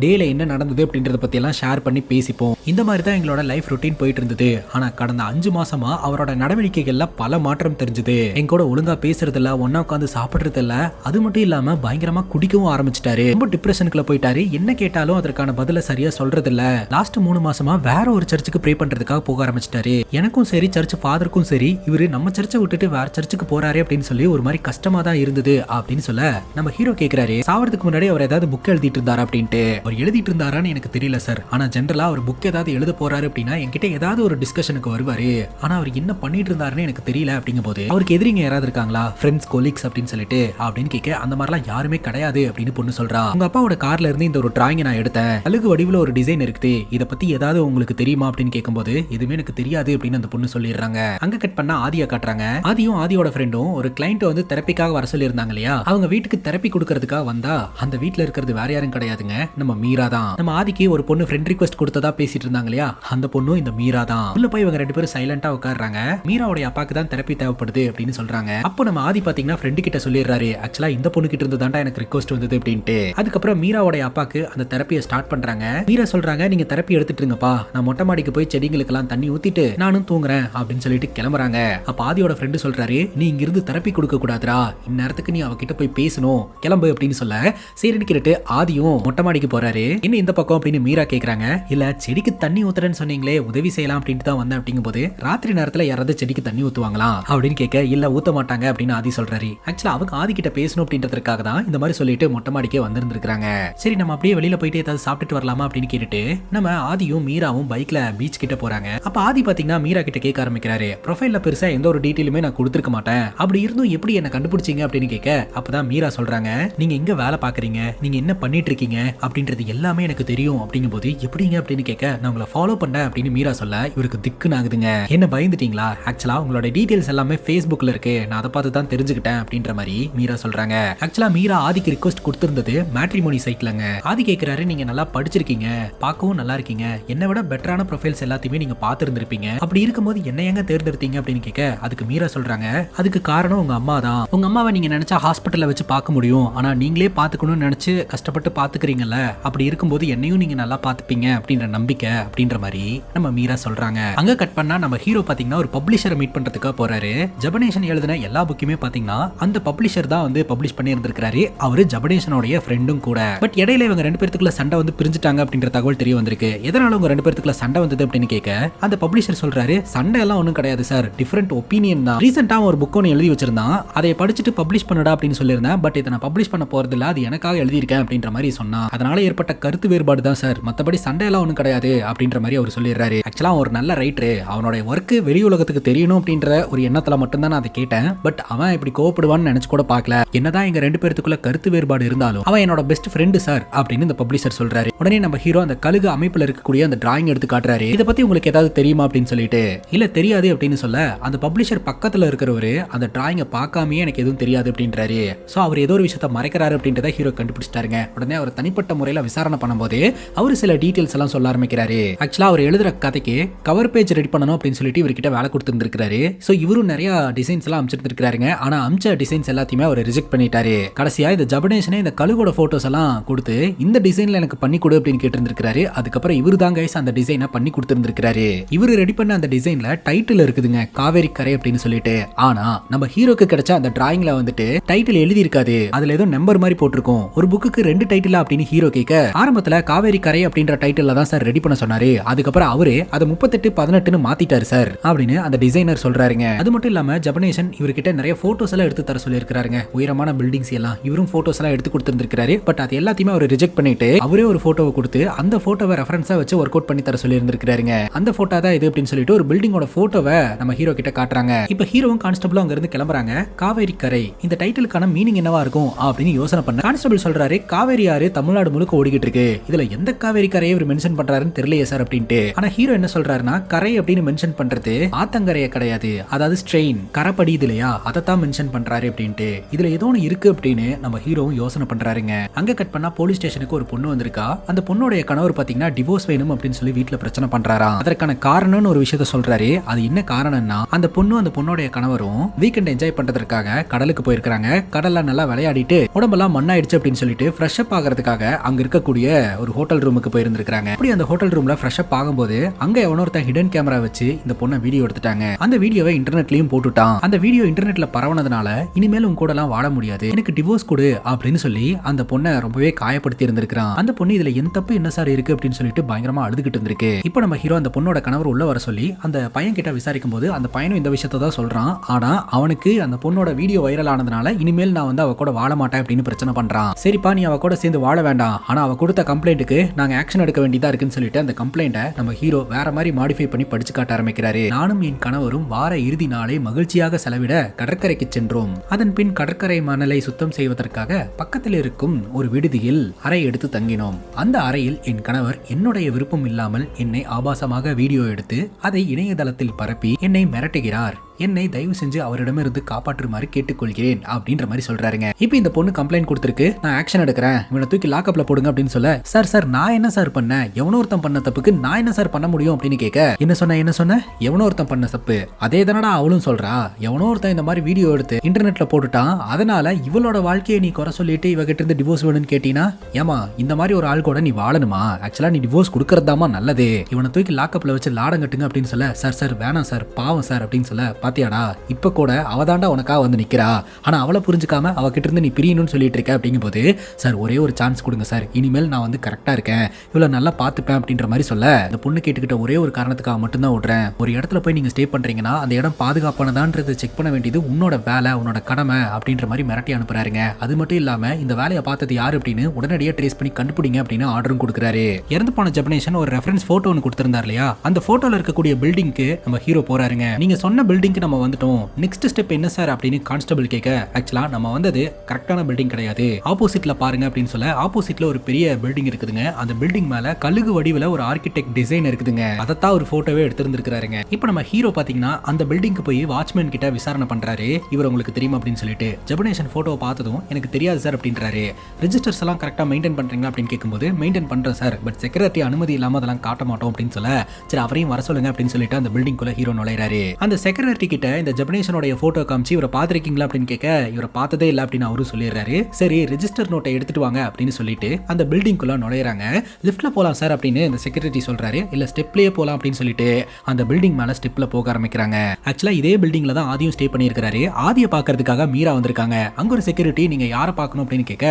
டேல என்ன நடந்தது அப்படின்றத பத்தி எல்லாம் ஷேர் பண்ணி பேசிப்போம். இந்த மாதிரி தான் எங்களோட லைஃப் ரொட்டீன் போயிட்டு இருந்தது. ஆனா கடந்த 5 மாசமா அவரோட நடவடிக்கைகள்ல பல மாற்றம் தெரிஞ்சது. எங்க கூட ஒழுங்கா பேசுறது இல்ல, ஒன்னா உட்காந்து சாப்பிடுறது இல்ல, அது மட்டும் இல்லாம பயங்கரமா குடிக்கவும் ஆரம்பிச்சிட்டாரு. ரொம்ப டிப்ரெஷனுக்குள்ள போயிட்டாரு. என்ன கேட்டாலும் அதற்கான பதில சரியா சொல்றது இல்ல. லாஸ்ட் 3 மாசமா வேற ஒரு சர்ச்சுக்கு ப்ரே பண்றதுக்காக போக ஆரம்பிச்சிட்டாரு. எனக்கும் சரி சர்ச் ஃபாதருக்கும் சரி இவரு நம்ம சர்ச்சை விட்டுட்டு வேற சர்ச்சுக்கு போறாரு அப்படின்னு சொல்லி ஒரு மாதிரி கஷ்டமா தான் இருந்தது அப்படின்னு சொல்ல நம்ம ஹீரோ கேக்குறாரு, சாவறதுக்கு முன்னாடி அவர் ஏதாவது புக் எழுதிட்டு இருந்தாரா அப்படின்ட்டு. அவர் எழுதிட்டு இருந்தாரான்னு எனக்கு தெரியல சார், ஆனா ஜெனரலா அவர் புக் ஏதாவது எழுத போறாரு அப்படின்னா என்கிட்ட ஏதாவது ஒரு டிஸ்கஷனுக்கு வருவாரு, ஆனா அவர் என்ன பண்ணிட்டு இருந்தாருன்னு எனக்கு தெரியல அப்படிங்கும் போது அவருக்கு எதிரிங்க யாராவது இருக்காங்களா, ஃப்ரெண்ட்ஸ் கொலீக்ஸ் அப்படின்னு சொல்லிட்டு அப்படின்னு கேட்க அந்த மாதிரிலாம் யாருமே கிடையாது அப்படின்னு பொண்ணு சொல்றா. உங்க அப்பாவோட கார்ல இருந்து இந்த ஒரு டிராயிங் நான் எடுத்தேன், அழகு வடிவில் ஒரு டிசைன் இருக்குது, இதை பத்தி ஏதாவது உங்களுக்கு தெரியுமா அப்படின்னு கேட்கும்போது எதுவுமே எனக்கு தெரியாது அப்படின்னு அந்த பொண்ணு சொல்லிடுறாங்க. அங்க கட் பண்ணா ஆதியா காட்டுறாங்க. ஆதியும் ஆதியோட ஃப்ரெண்டும் ஒரு கிளைண்ட் வந்து தெரப்பிக்காக வர சொல்லி இருந்தாங்க இல்லையா, அவங்க வீட்டுக்கு தெரப்பி கொடுக்கறதுக்காக வந்தா அந்த வீட்டுல இருக்கிறது வேற யாரும் கிடையாதுங்க, நம்ம மீரா தான். நம்ம ஆதிக்கு ஒரு பொண்ணு ஃப்ரெண்ட் ரிக்வெஸ்ட் கொடுத்ததா பேசிட்டு இருந்தாங்க இல்லையா, அந்த பொண்ணும் இந்த மீரா தான். உள்ள போய் இவங்க ரெண்டு பேரும் சைலண்டா உட்கார்றாங்க. மீராவுடைய அப்பாக்கு தான் தெரப்பி தேவைப்படுது அப்படின்னு சொல்றாங்க. அப்போ நம்ம ஆதி பாத்தீங்கன்னா ஃப்ரெண்டு கிட்ட சொல்லிடுறாரு, ஆக்சுவலா இந்த பொண்ணு கிட்ட இருந்து தாண்டா எனக்கு ரிக்வெஸ்ட் வந்தது அப்படின்ட்டு. அதுக்கப்புறம் மீராவுடைய அப்பாக்கு அந்த தெரப்பியை ஸ்டார்ட் பண்றாங்க. மீரா சொல்றாங்க, நீங்க தெரப்பி எடுத்துட்டு இருங்கப்பா, நான் மொட்டை மாடிக்கு போய் செடிங்களுக்கு எல்லாம் தண்ணி ஊத்திட்டு நானும் தூங்குறேன் அப்படின்னு சொல்லிட்டு கிளம்புறாங்க. அப்ப ஆதியோட ஃப்ரெண்டு சொல்றாரு, நீ இங்க இருந்து தெரப்பி கொடுக்க கூடாதுடா, இந்நேரத்துக்கு நீ அவகிட்ட போய் பேசணும், கிளம்பு அப்படின்னு சொல்ல சரின்னு கேட்டு ஆதியும் மொட்டை மாடிக்கு போறாரு. இன்னும் இந்த பக்கம் அப்படின்னு மீரா கேக்குறாங்க, இல்ல செடிக்கு தண்ணி ஊத்துறேன்னு சொன்னீங்களே உதவி செய்யலாம் அப்படின்ட்டு தான் வந்தேன் அப்படிங்கும் போது ராத்திரி நேரத்துல யாராவது செடிக்கு தண்ணி ஊத்துவாங்களா அப்படின்னு கேட்க இல்ல ஊத்த மாட்டாங்க அப்படின்னு ஆதி சொல்றாரு. ஆக்சுவலா அவங்க ஆதி கிட்ட பேசணும் அப்படின்றதுக்காக தான் இந்த மாதிரி சொல்லிட்டு மொட்டை மாடிக்கே வந்திருந்திருக்காங்க. சரி நம்ம அப்படியே வெளியில போயிட்டு ஏதாவது சாப்பிட்டுட்டு வரலாமா அப்படின்னு கேட்டுட்டு நம்ம ஆதியும் மீராவும் பைக்ல பீச் கிட்ட போறாங்க. அப்ப ஆதி பாத்தீங்கன்னா மீரா கிட்ட கேட்க ஆரம்பிக்கிறாரு, ப்ரொஃபைல்ல பெருசா எந்த ஒரு டீடைலுமே நான் கொடுத்துருக்க மாட்டேன், அப்படி இருந்தும் எப்படி என்ன கண்டுபிடிச்சீங்க அப்படின்னு கேட்க அப்பதான் மீரா சொல்றாங்க, நீங்க எங்க வேலை பாக்குறீங்க, நீங்க என்ன பண்ணிட்டு இருக்கீங்க அப்படின்றது எல்லாமே எனக்கு தெரியும் அப்படிங்கும் போது எப்படிங்க அப்படின்னு கேட்க நான் உங்களை ஃபாலோ பண்ணேன் அப்படின்னு மீரா சொல்ல இவருக்கு திக்குன்னு ஆகுதுங்க. என்ன பயந்துட்டீங்களா, ஆக்சுவலா உங்களோட டீடைல்ஸ் எல்லாமே Facebookல இருக்கு, நான் அதை பார்த்து தான் தெரிஞ்சுக்கிட்டேன் அப்படின்ற மாதிரி மீரா சொல்றாங்க. ஆக்சுவலா மீரா ஆதிக்கு ரிக்வெஸ்ட் கொடுத்திருந்தது மேட்ரிமோனி சைட்லங்க. ஆதி கேட்கிறாரு, நீங்க நல்லா படிச்சிருக்கீங்க, பார்க்கவும் நல்லா இருக்கீங்க, என்னை விட பெட்டரான ப்ரொஃபைல்ஸ் எல்லாத்தையுமே நீங்க பார்த்திருந்திருப்பீங்க, அப்படி இருக்கும்போது என்ன எங்க தேர்ந்தெடுத்தீங்க அப்படின்னு கேட்க அதுக்கு மீரா சொல்றாங்க, அதுக்கு காரணம் உங்க அம்மா தான். உங்க அம்மாவை நீங்க நினைச்சா ஹாஸ்பிட்டல்ல வச்சு பார்க்க முடியும், ஆனா நீங்களே பாத்துக்கணும்னு நினைச்சு கஷ்டப்பட்டு பாத்துக்கிறீங்கல்ல, அப்படி இருக்கும்போது என்னையும் நீங்க நல்லா பாத்துப்பீங்க அப்படின்ற நம்பிக்கை அப்படின்ற மாதிரி நம்ம மீரா சொல்றாங்க. அங்க கட் பண்ணா நம்ம ஹீரோ பாத்தீங்கன்னா ஒரு பப்ளிஷரை மீட் பண்றதுக்காக போறாரு. ஜபனேஷன் எழுதின எல்லா புக்குமே பாத்தீங்கன்னா அந்த பப்ளிஷர் தான் வந்து பப்ளிஷ் பண்ணி இருந்திருக்காரு. அவரு ஜபனேஷனுடைய ஃப்ரெண்டும் கூட. பட் இடையில இவங்க ரெண்டு பேருக்குள்ள சண்டை வந்து பிரிஞ்சுட்டாங்க அப்படின்ற தகவல் தெரிய வந்திருக்கு. எதனால உங்க ரெண்டு பேருக்குள்ள சண்டை வந்தது அப்படின்னு கேட்க அந்த பப்ளிஷர் சொல்றாரு, சண்டை எல்லாம் ஒன்றும் கிடையாது சார், டிஃபரெண்ட் ஒப்பீனியன் தான். ரீசெண்டா ஒரு புக் ஒன்று எழுதி வச்சிருந்தான், அதை படிச்சுட்டு பப்ளிஷ் பண்ணடா அப்படின்னு சொல்லியிருந்தேன். பட் இதை நான் பப்ளிஷ் பண்ண போறது இல்ல, அது எனக்காக எழுதியிருக்கேன் அப்படின்ற மாதிரி சொன்னா. அதனால ஏற்பட்ட கருத்து வேறுபாடு தான் சார், மற்றபடி சண்டை எல்லாம் ஒன்றும் கிடையாது அப்படின்ற மாதிரி அவர் சொல்லிடுறாரு. ஆக்சுவலா ஒரு நல்ல ரைட்டரு, அவனோட ஒர்க் வெளி உலகத்துக்கு தெரியணும் அப்படின்ற ஒரு எண்ணத்துல மட்டும் தான் நான் அதை கேட்டேன். பட் அவன் இப்படி கோவப்படுவான்னு நினைச்சு கூட பார்க்கல. என்னதான் எங்க ரெண்டு பேருக்குள்ள கருத்து வேறுபாடு இருந்தாலும் அவன் என்னோட பெஸ்ட் ஃப்ரெண்டு சார் அப்படின்னு இந்த பப்ளிஷர் சொல்றாரு. உடனே நம்ம ஹீரோ அந்த கழுகு அமைப்புல இருக்கக்கூடிய அந்த டிராயிங் எடுத்து காட்டுறாரு. இதை பத்தி உங்களுக்கு ஏதாவது தெரியுமா அப்படின்னு சொல்லிட்டு, இல்ல தெரியாது அப்படின்னு சொல்ல அந்த பப்ளிஷர் பக்கத்துல இருக்கிறவரு அந்த டிராயிங்கை பார்க்காமயே எனக்கு எதுவும் தெரியாது அப்படின்றாரு. சோ அவர் ஏதோ ஒரு விஷயத்தை மறைக்கிறாரு அப்படின்றத ஹீரோ கண்டுபிடிச்சிட்டாருங்க. உடனே அவர் தனிப்பட்ட முறையில விசாரணை பண்ணும்போது அவர் சில டீடைல்ஸ் எல்லாம் சொல்ல ஆரம்பிக்கிறாரு. ஆக்சுவலா அவர் எழுதுற கதைக்கு கவர் பேஜ் ரெடி பண்ணணும் அப்படின்னு சொல்லிட்டு இவர்கிட்ட வேலை கொடுத்துருக்காரு. சோ இவரும் நிறைய டிசைன்ஸ் எல்லாம் அமைச்சிருக்காருங்க. ஆனா அமிச்ச டிசைன்ஸ் எல்லாத்தையுமே அவர் ரிஜெக்ட் பண்ணிட்டாரு. கடைசியா இந்த ஜபனேஷனே இந்த கழுகோட போட்டோஸ் எல்லாம் கொடுத்து இந்த டிசைன்ல எனக்கு பண்ணி கொடு அப்படின்னு கேட்டிருந்திருக்காரு. அதுக்கப்புறம் இவரு தான் கைஸ் அந்த டிசைனை பண்ணி கொடுத்திருந்திருக்காரு. இவரு ரெடி பண்ண அந்த டிசைன்ல டைட்டில் இருக்குதுங்க, காவேரி கரை அப்படின்னு சொல்லிட்டு. ஆனா நம்ம ஹீரோக்கு கிடைச்ச அந்த டிராயிங்ல வந்துட்டு டைட்டில் எழுதி இருக்காது, அதுல ஏதோ நம்பர் மாதிரி போட்டிருக்கும். ஒரு புக்குக்கு 2 டைட்டில் அப்படின்னு ஹீரோ கேட்க ஆரம்பத்துல காவேரி கரை அப்படின்ற டைட்டில்ல தான் சார் ரெடி பண்ண சொன்னாரு. அதுக்கப்புறம் அவரு அதை 38-18 மாத்திட்டாரு சார் அப்படின்னு அந்த டிசைனர் சொல்றாருங்க. அது மட்டும் இல்லாம ஜபனேஷன் இவர்கிட்ட நிறைய போட்டோஸ் எல்லாம் எடுத்து தர சொல்லி இருக்காருங்க. உயரமான பில்டிங்ஸ் எல்லாம் இவரும் போட்டோஸ் எல்லாம் எடுத்து கொடுத்திருக்காரு. பட் அது எல்லாத்தையுமே அவர் ரிஜெக்ட் பண்ணிட்டு அவரே ஒரு போட்டோவை கொடுத்து அந்த போட்டோவை ரெஃபரன்ஸா வச்சு ஒர்க் அவுட் பண்ணி தர சொல்லி இருந்திருக்காருங்க. அந்த போட்டோ தான் இது அப்படின்னு சொல்லிட்டு ஒரு பில்டிங்கோட போட்டோவை நம்ம ஹீரோ கிட்ட காட்டுறாங்க. இப்ப ஹீரோவும் கான்ஸ்டபிளும் அங்க இருந்து கிளம்புறாங்க. காவேரி கரை இந்த டைட்டிலுக்கான மீனிங் என்னவா இருக்கும் அப்படின்னு யோசனை பண்ண கான்ஸ்டபிள் சொல்றாரு, காவேரி ஆறு தமிழ்நாடு முழுக்க ஓடிக்கிட்டு இருக்கு, இதுல எந்த காவேரி கரையை இவர் மென்ஷன் பண்றாருன்னு தெரியலையே சார் அப்படின்ட்டு. ஆனா ஹீரோ என்ன சொல்றாருன்னா, கரை அப்படின்னு மென்ஷன் பண்றது ஆத்தங்கரையை கிடையாது, அதாவது ஸ்ட்ரெயின் கரை படியுது இல்லையா, அதை தான் மென்ஷன் பண்றாரு அப்படின்ட்டு. இதுல ஏதோ ஒன்று இருக்கு அப்படின்னு நம்ம ஹீரோவும் யோசனை பண்றாருங்க. அங்க கட் பண்ணா போலீஸ் ஸ்டேஷனுக்கு ஒரு பொண்ணு வந்திருக்கா. அந்த பொண்ணுடைய கணவர் பாத்தீங்கன்னா டிவோர்ஸ் வேணும் அப்படின்னு சொல்லி வீட்டுல பிரச்சனை பண்றாராம். அதற்கான காரணம்னு ஒரு விஷயத்த சொல்றாரு. அது என்ன காரணம்னா, அந்த பொண்ணுடைய கணவரும் வீக்கெண்ட் என்ஜாய் பண்றதுக்காக கடலுக்கு போயிருக்காங்க. கடல்ல நல்லா விளையாடிட்டு உடம்பெல்லாம் மண்ணாயிடுச்சு அப்படின்னு சொல்லிட்டு ஃப்ரெஷ் அப் ஆகிறதுக்காக அங்க இருக்கக்கூடிய ஒரு ஹோட்டல் ரூமுக்கு போயிருந்திருக்காங்க. அப்படி அந்த ஹோட்டல் ரூம்ல ஃப்ரெஷ் அப் ஆகும்போது அங்க எவனொருத்தன் ஹிடன் கேமரா வச்சு இந்த பொண்ணை வீடியோ எடுத்துட்டாங்க. அந்த வீடியோவை இன்டர்நெட்லயும் போட்டுட்டான். அந்த வீடியோ இன்டர்நெட்ல பரவனதுனால இனிமேல் உங்க கூட எல்லாம் வாழ முடியாது, எனக்கு டிவோர்ஸ் கொடு அப்படின்னு சொல்லி அந்த பொண்ணை ரொம்பவே காயப்படுத்தி இருந்திருக்கான். அந்த பொண்ணு இதுல எந்த தப்பு என்ன சார் இருக்கு அப்படின்னு சொல்லிட்டு பயங்கரமா அழுதுகிட்டு இருந்திருக்கு. இப்போ நம்ம ஹீரோ அந்த பொண்ணோட கணவர் உள்ள வர சொல்லி அந்த பையன் கிட்ட விசாரிக்கும் போது அந்த பையனும் இந்த விஷயத்தை தான் சொல்றான். ஆனா அவனுக்கு அந்த பொண்ணோட வீடியோ வைரல் ஆனதுனால இனிமேல் நான் வந்து அவ கூட வாழ மாட்டேன் அப்படின்னு பிரச்சனை பண்றான். சரிப்பா நீ அவ கூட சேர்ந்து வாழ வேண்டாம், ஆனா அவ கொடுத்த கம்ப்ளைண்ட்டுக்கு நாங்க ஆக்ஷன் எடுக்க வேண்டியதா இருக்குன்னு சொல்லிட்டு அந்த கம்ப்ளைண்ட்டை நம்ம ஹீரோ வேற மாதிரி மாடிஃபை பண்ணி படிச்சு காட்ட ஆரம்பிக்கிறாரு. நானும் என் கணவரும் வார இறுதி நாளை மகிழ்ச்சியாக செலவிட கடற்கரைக்கு சென்றோம். அதன் பின் கடற்கரை மணலை சுத்தம் செய்வதற்காக பக்கத்தில் இருக்கும் ஒரு விடுதியில் அறை எடுத்து தங்கினோம். அந்த அறையில் என் கணவர் என்னுடைய விருப்பம் இல்லாமல் என்னை ஆபாசமாக வீடியோ எடுத்து அதை இணையதளத்தில் பரப்பி என்னை மிரட்டுகிறார். என்னை தயவு செஞ்சு அவரிடமிருந்து காப்பாற்றுமாறு கேட்டுக்கொள்கிறேன் அப்படின்ற மாதிரி சொல்றாருங்க. இப்போ இந்த பொண்ணு கம்ப்ளைண்ட் கொடுத்திருக்கு, நான் ஆக்ஷன் எடுக்கிறேன், இவனை தூக்கி லாக்அப்ல போடுங்க அப்படின்னு சொல்ல, சார் நான் என்ன சார் பண்ண, எவனோ ஒருத்தன் பண்ண தப்புக்கு நான் என்ன சார் பண்ண முடியும் அப்படின்னு கேட்க, என்ன சொன்ன எவனோ ஒருத்தன் பண்ண தப்பு அதே தானடா அவளும் சொல்றா, எவனோ ஒருத்தன் இந்த மாதிரி வீடியோ எடுத்து இன்டர்நெட்ல போட்டுட்டான், அதனால இவளோட வாழ்க்கையை நீ குறை சொல்லிட்டு இவகிட்ட இருந்து டிவோர்ஸ் வேணும்னு கேட்டீங்கன்னா, ஏமா இந்த மாதிரி ஒரு ஆள் கூட நீ வாழணுமா, ஆக்சுவலா நீ டிவோர்ஸ் கொடுக்கறதாமா நல்லது, இவனை தூக்கி லாக்அப்ல வச்சு லாடம் கட்டுங்க அப்படின்னு சொல்ல, சார் வேணாம் சார் பாவம் சார் அப்படின்னு சொல்ல, பாத்தியாடா இப்ப கூட அவதாண்டா உனக்காக வந்து நிக்கிறா, ஆனா அவளை புரிஞ்சுக்காம அவகிட்ட இருந்து நீ பிரியணும்னு சொல்லிட்டு இருக்க அப்படிங்கும் போது, சார் ஒரே ஒரு சான்ஸ் கொடுங்க சார், இனிமேல் நான் வந்து கரெக்டா இருக்கேன், இவ்வளவு நல்லா பாத்துப்பேன் அப்படின்ற மாதிரி சொல்ல, இந்த பொண்ணு கேட்டுக்கிட்ட ஒரே ஒரு காரணத்துக்காக மட்டும்தான் விடுறேன், ஒரு இடத்துல போய் நீங்க ஸ்டே பண்றீங்கன்னா அந்த இடம் பாதுகாப்பானதான்றதை செக் பண்ண வேண்டியது உன்னோட வேலை, உன்னோட கடமை அப்படின்ற மாதிரி மிரட்டி அனுப்புறாருங்க. அது மட்டும் இல்லாம இந்த வேலையை பார்த்தது யாரு அப்படின்னு உடனடியாக ட்ரேஸ் பண்ணி கண்டுபிடிங்க அப்படின்னு ஆர்டரும் கொடுக்குறாரு. இறந்து போன ஜபனேஷன் ஒரு ரெஃபரன்ஸ் போட்டோ ஒன்று கொடுத்திருந்தார் இல்லையா, அந்த போட்டோல இருக்கக்கூடிய பில்டிங்க்கு நம்ம ஹீரோ போறாருங்க. நீங்க சொன்ன பில்டிங்க்கு நம்ம வந்துட்டோம், நெக்ஸ்ட் ஸ்டெப் என்ன சார் அப்படின்னு கான்ஸ்டபிள் கேட்க, ஆக்சுவலா நம்ம வந்தது கரெக்டான பில்டிங் கிடையாது, ஆப்போசிட்ல பாருங்க அப்படின்னு சொல்ல, ஆப்போசிட்ல ஒரு பெரிய பில்டிங் இருக்குதுங்க. அந்த பில்டிங் மேல கழுகு வடிவில் ஒரு ஆர்கிடெக்ட் டிசைன் இருக்குதுங்க. அதைத்தான் ஒரு போட்டோவே எடுத்திருந்திருக்காருங்க. இப்போ நம்ம ஹீரோ பாத்தீங்கன்னா அந்த பில்டிங்க்கு போய் வாட்ச்மேன் கிட்ட விசாரணை பண்றாரு, இவர் உங்களுக்கு தெரியுமா அப்படின்னு சொல்லிட்டு. ஜபனேஷன் போட்டோ பார்த்ததும் எனக்கு தெரியாது சார் அப்படின்றாரு. ரெஜிஸ்டர்ஸ் எல்லாம் கரெக்டா மெயின்டைன் பண்றீங்களா அப்படின்னு கேட்கும்போது, மெயின்டைன் பண்றேன் சார், பட் செக்ரட்டரி அனுமதி இல்லாம அதெல்லாம் காட்ட மாட்டோம் அப்படின்னு சொல்ல, சரி அவரையும் வர சொல்லுங்க அப்படின்னு சொல்லிட்டு அந்த பில்டிங் குள்ள ஹீரோ நுழைறாரு. அந்த செக்ரட்டரி செக்யூரிட்டி கிட்ட இந்த ஜெபனேஷனோட போட்டோ காமிச்சு இவரை பாத்திருக்கீங்களா அப்படின்னு கேட்க இவரை பார்த்ததே இல்லை அப்படின்னு அவரும் சொல்லிடுறாரு. சரி ரெஜிஸ்டர் நோட்டை எடுத்துட்டு வாங்க அப்படின்னு சொல்லிட்டு அந்த பில்டிங்குள்ள நுழையறாங்க. லிஃப்ட்ல போலாம் சார் அப்படின்னு இந்த செக்யூரிட்டி சொல்றாரு. இல்ல ஸ்டெப்லயே போலாம் அப்படின்னு சொல்லிட்டு அந்த பில்டிங் மேல ஸ்டெப்ல போக ஆரம்பிக்கிறாங்க. ஆக்சுவலா இதே பில்டிங்ல தான் ஆதியும் ஸ்டே பண்ணியிருக்காரு. ஆதியை பாக்குறதுக்காக மீரா வந்திருக்காங்க. அங்க ஒரு செக்யூரிட்டி நீங்க யாரை பார்க்கணும் அப்படின்னு கேட்க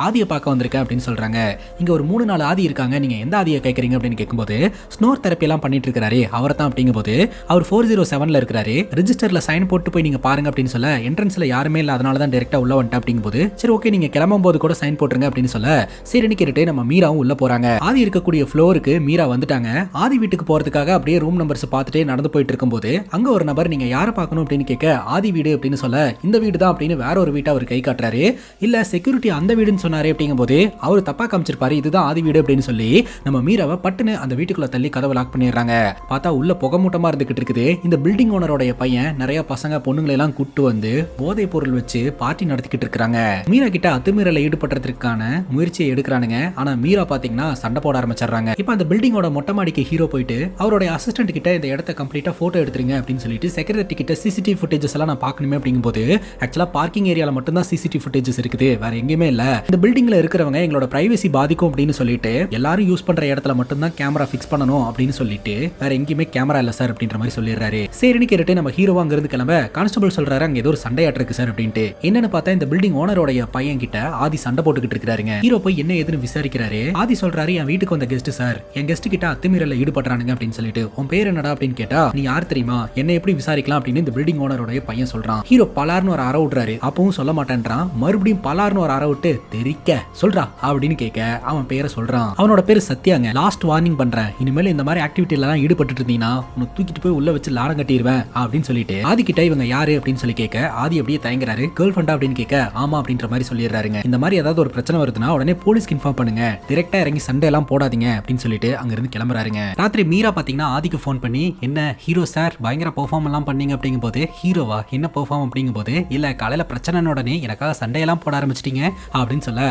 ஆதியை பார்க்க வந்திருக்கேன் அப்படின்னு சொல்றாங்க. இங்க ஒரு 3-4 ஆதி இருக்காங்க, நீங்க எந்த ஆதியை கேட்கறீங்க அப்படின்னு கேட்கும்போது ஸ்னோர் தெரப்பி எல்லாம் பண்ணிட்டு இருக்காரு அவர் தான் அப்படிங்கும்போது அவர் 407ல இருக்காரு. ரெஜிஸ்டர்ல சைன் போட்டு போய் நீங்க பாருங்க அப்படின்னு சொல்ல என்ட்ரன்ஸ்ல யாருமே இல்ல, அதனால தான் டைரக்டா உள்ள வந்துட்டேன் அப்படிங்கும்போது சரி ஓகே நீங்க கிளம்பும் போது கூட சைன் போட்டுருங்க அப்படின்னு சொல்ல சரின்னு கேட்டுட்டு நம்ம மீராவும் உள்ள போறாங்க. ஆதி இருக்கக்கூடிய ஃப்ளோருக்கு மீரா வந்துட்டாங்க. ஆதி வீட்டுக்கு போறதுக்காக அப்படியே ரூம் நம்பர்ஸ் பார்த்துட்டே நடந்து போயிட்டு இருக்கும்போது அங்க ஒரு நபர் நீங்க யாரை பார்க்கணும் அப்படின்னு கேட்க ஆதி வீடு அப்படின்னு சொல்ல இந்த வீடு தான் அப்படின்னு வேற ஒரு வீட்டை அவர் கை காட்டுறாரு. இல்ல செக்யூரிட்டி அந்த வீடுன்னு சொன்னாரு அப்படிங்கும்போது அவர் தப்பா காமிச்சிருப்பாரு, இதுதான் ஆதி வீடு அப்படின்னு சொல்லி நம்ம மீராவை பட்டுன்னு அந்த வீட்டுக்குள்ள தள்ளி கதவை லாக் பண்ணிடுறாங்க. பார்த்தா உள்ள புகை மூட்டமா இருந்துகிட்டு இருக்குது. இந்த பில்டிங் ஓனரோட பையன் நிறைய பசங்க பொண்ணுங்களை எல்லாம் கூட்டு வந்து போதை பொருள் வச்சு பார்ட்டி நடத்திக்கிட்டு இருக்காங்க. மீரா கிட்ட அத்துமீறல ஈடுபடுறதுக்கான முயற்சியை எடுக்கிறானுங்க. ஆனா மீரா பாத்தீங்கன்னா சண்டை போட ஆரம்பிச்சிடுறாங்க. இப்போ அந்த பில்டிங்கோட மொட்டை மாடிக்கு ஹீரோ போயிட்டு அவரோட அசிஸ்டன்ட் கிட்ட இந்த இடத்த கம்ப்ளீட்டா போட்டோ எடுத்துருங்க அப்படின்னு சொல்லிட்டு செக்யூரிட்டி கிட்ட சிசிடிவி ஃபுட்டேஜஸ் எல்லாம் நான் பார்க்கணுமே அப்படிங்கும்போது ஆக்சுவலா பார்க்கிங் ஏரியால மட்டும் தான் சிசிடிவி ஃபுட்டேஜஸ் இருக்குது, வேற எங்கேயுமே இல்ல. இந்த பில்டிங்ல இருக்கிறவங்க எங்களோட பிரைவசி பாதிக்கும் அப்படின்னு சொல்லிட்டு எல்லாரும் யூஸ் பண்ற இடத்துல மட்டும் தான் கேமரா ஃபிக்ஸ் பண்ணணும் அப்படின்னு சொல்லிட்டு வேற எங்கேயுமே கேமரா இல்ல சார் அப்படின்ற மாதிரி சொல்லிடுறாரு. சரின்னு கேட்டு நம்ம ஹீரோவா அங்க இருந்து கிளம்ப கான்ஸ்டபிள் சொல்றாரு அங்க ஏதோ ஒரு சண்டையாட்டு இருக்கு சார் அப்படின்ட்டு. என்னன்னு பார்த்தா இந்த பில்டிங் ஓனரோட பையன் கிட்ட ஆதி சண்டை போட்டுக்கிட்டு இருக்காருங்க. ஹீரோ போய் என்ன ஏதுன்னு விசாரிக்கிறாரு. ஆதி சொல்றாரு என் வீட்டுக்கு வந்த கெஸ்ட் சார், என் கெஸ்ட் கிட்ட அத்துமீறல ஈடுபடுறானுங்க அப்படின்னு சொல்லிட்டு. உன் பேர் என்னடா அப்படின்னு கேட்டா நீ யார் தெரியுமா, என்ன எப்படி விசாரிக்கலாம் அப்படின்னு இந்த பில்டிங் ஓனரோட பையன் சொல்றான். ஹீரோ பலார்னு ஒரு அற விடுறாரு. அப்பவும் சொல்ல மாட்டேன்றான். மறுபடியும் பலார்னு ஒரு அற விட்டு தெரிக்க சொல்றா அப்படின்னு கேட்க அவன் பேரை சொல்றான். அவனோட பேரு சத்யாங்க. லாஸ்ட் வார்னிங் பண்றேன், இனிமேல் இந்த மாதிரி ஆக்டிவிட்டில எல்லாம் ஈடுபட்டு இருந்தீங்கன்னா உன்னை தூக்கிட்டு போய் உள்ள வச்சு லாடம் கட்டிடுவேன் அப்படின்னு சொல்லிட்டு ஆதி கிட்ட இவங்க யாரு அப்படின்னு சொல்லி கேட்க ஆதி அப்படியே தயங்குறாரு. கேர்ள் ஃப்ரெண்டா அப்படின்னு கேட்க ஆமா அப்படின்ற மாதிரி சொல்லிடுறாருங்க. இந்த மாதிரி ஏதாவது ஒரு பிரச்சனை வருதுன்னா உடனே போலீஸ்க்கு இன்ஃபார்ம் பண்ணுங்க, டைரக்டா இறங்கி சண்டை எல்லாம் போடாதீங்க அப்படின்னு சொல்லிட்டு அங்க இருந்து கிளம்புறாருங்க. ராத்திரி மீரா பாத்தீங்கன்னா ஆதிக்கு ஃபோன் பண்ணி என்ன ஹீரோ சார் பயங்கர பெர்ஃபார்ம் எல்லாம் பண்ணீங்க அப்படிங்கும் போது ஹீரோவா என்ன பெர்ஃபார்ம் அப்படிங்கும் போது இல்ல காலையில பிரச்சனை உடனே எனக்காக சண்டையெல்லாம் போட ஆரம்பிச்சிட்டீங்க அப்படின்னு சொல்ல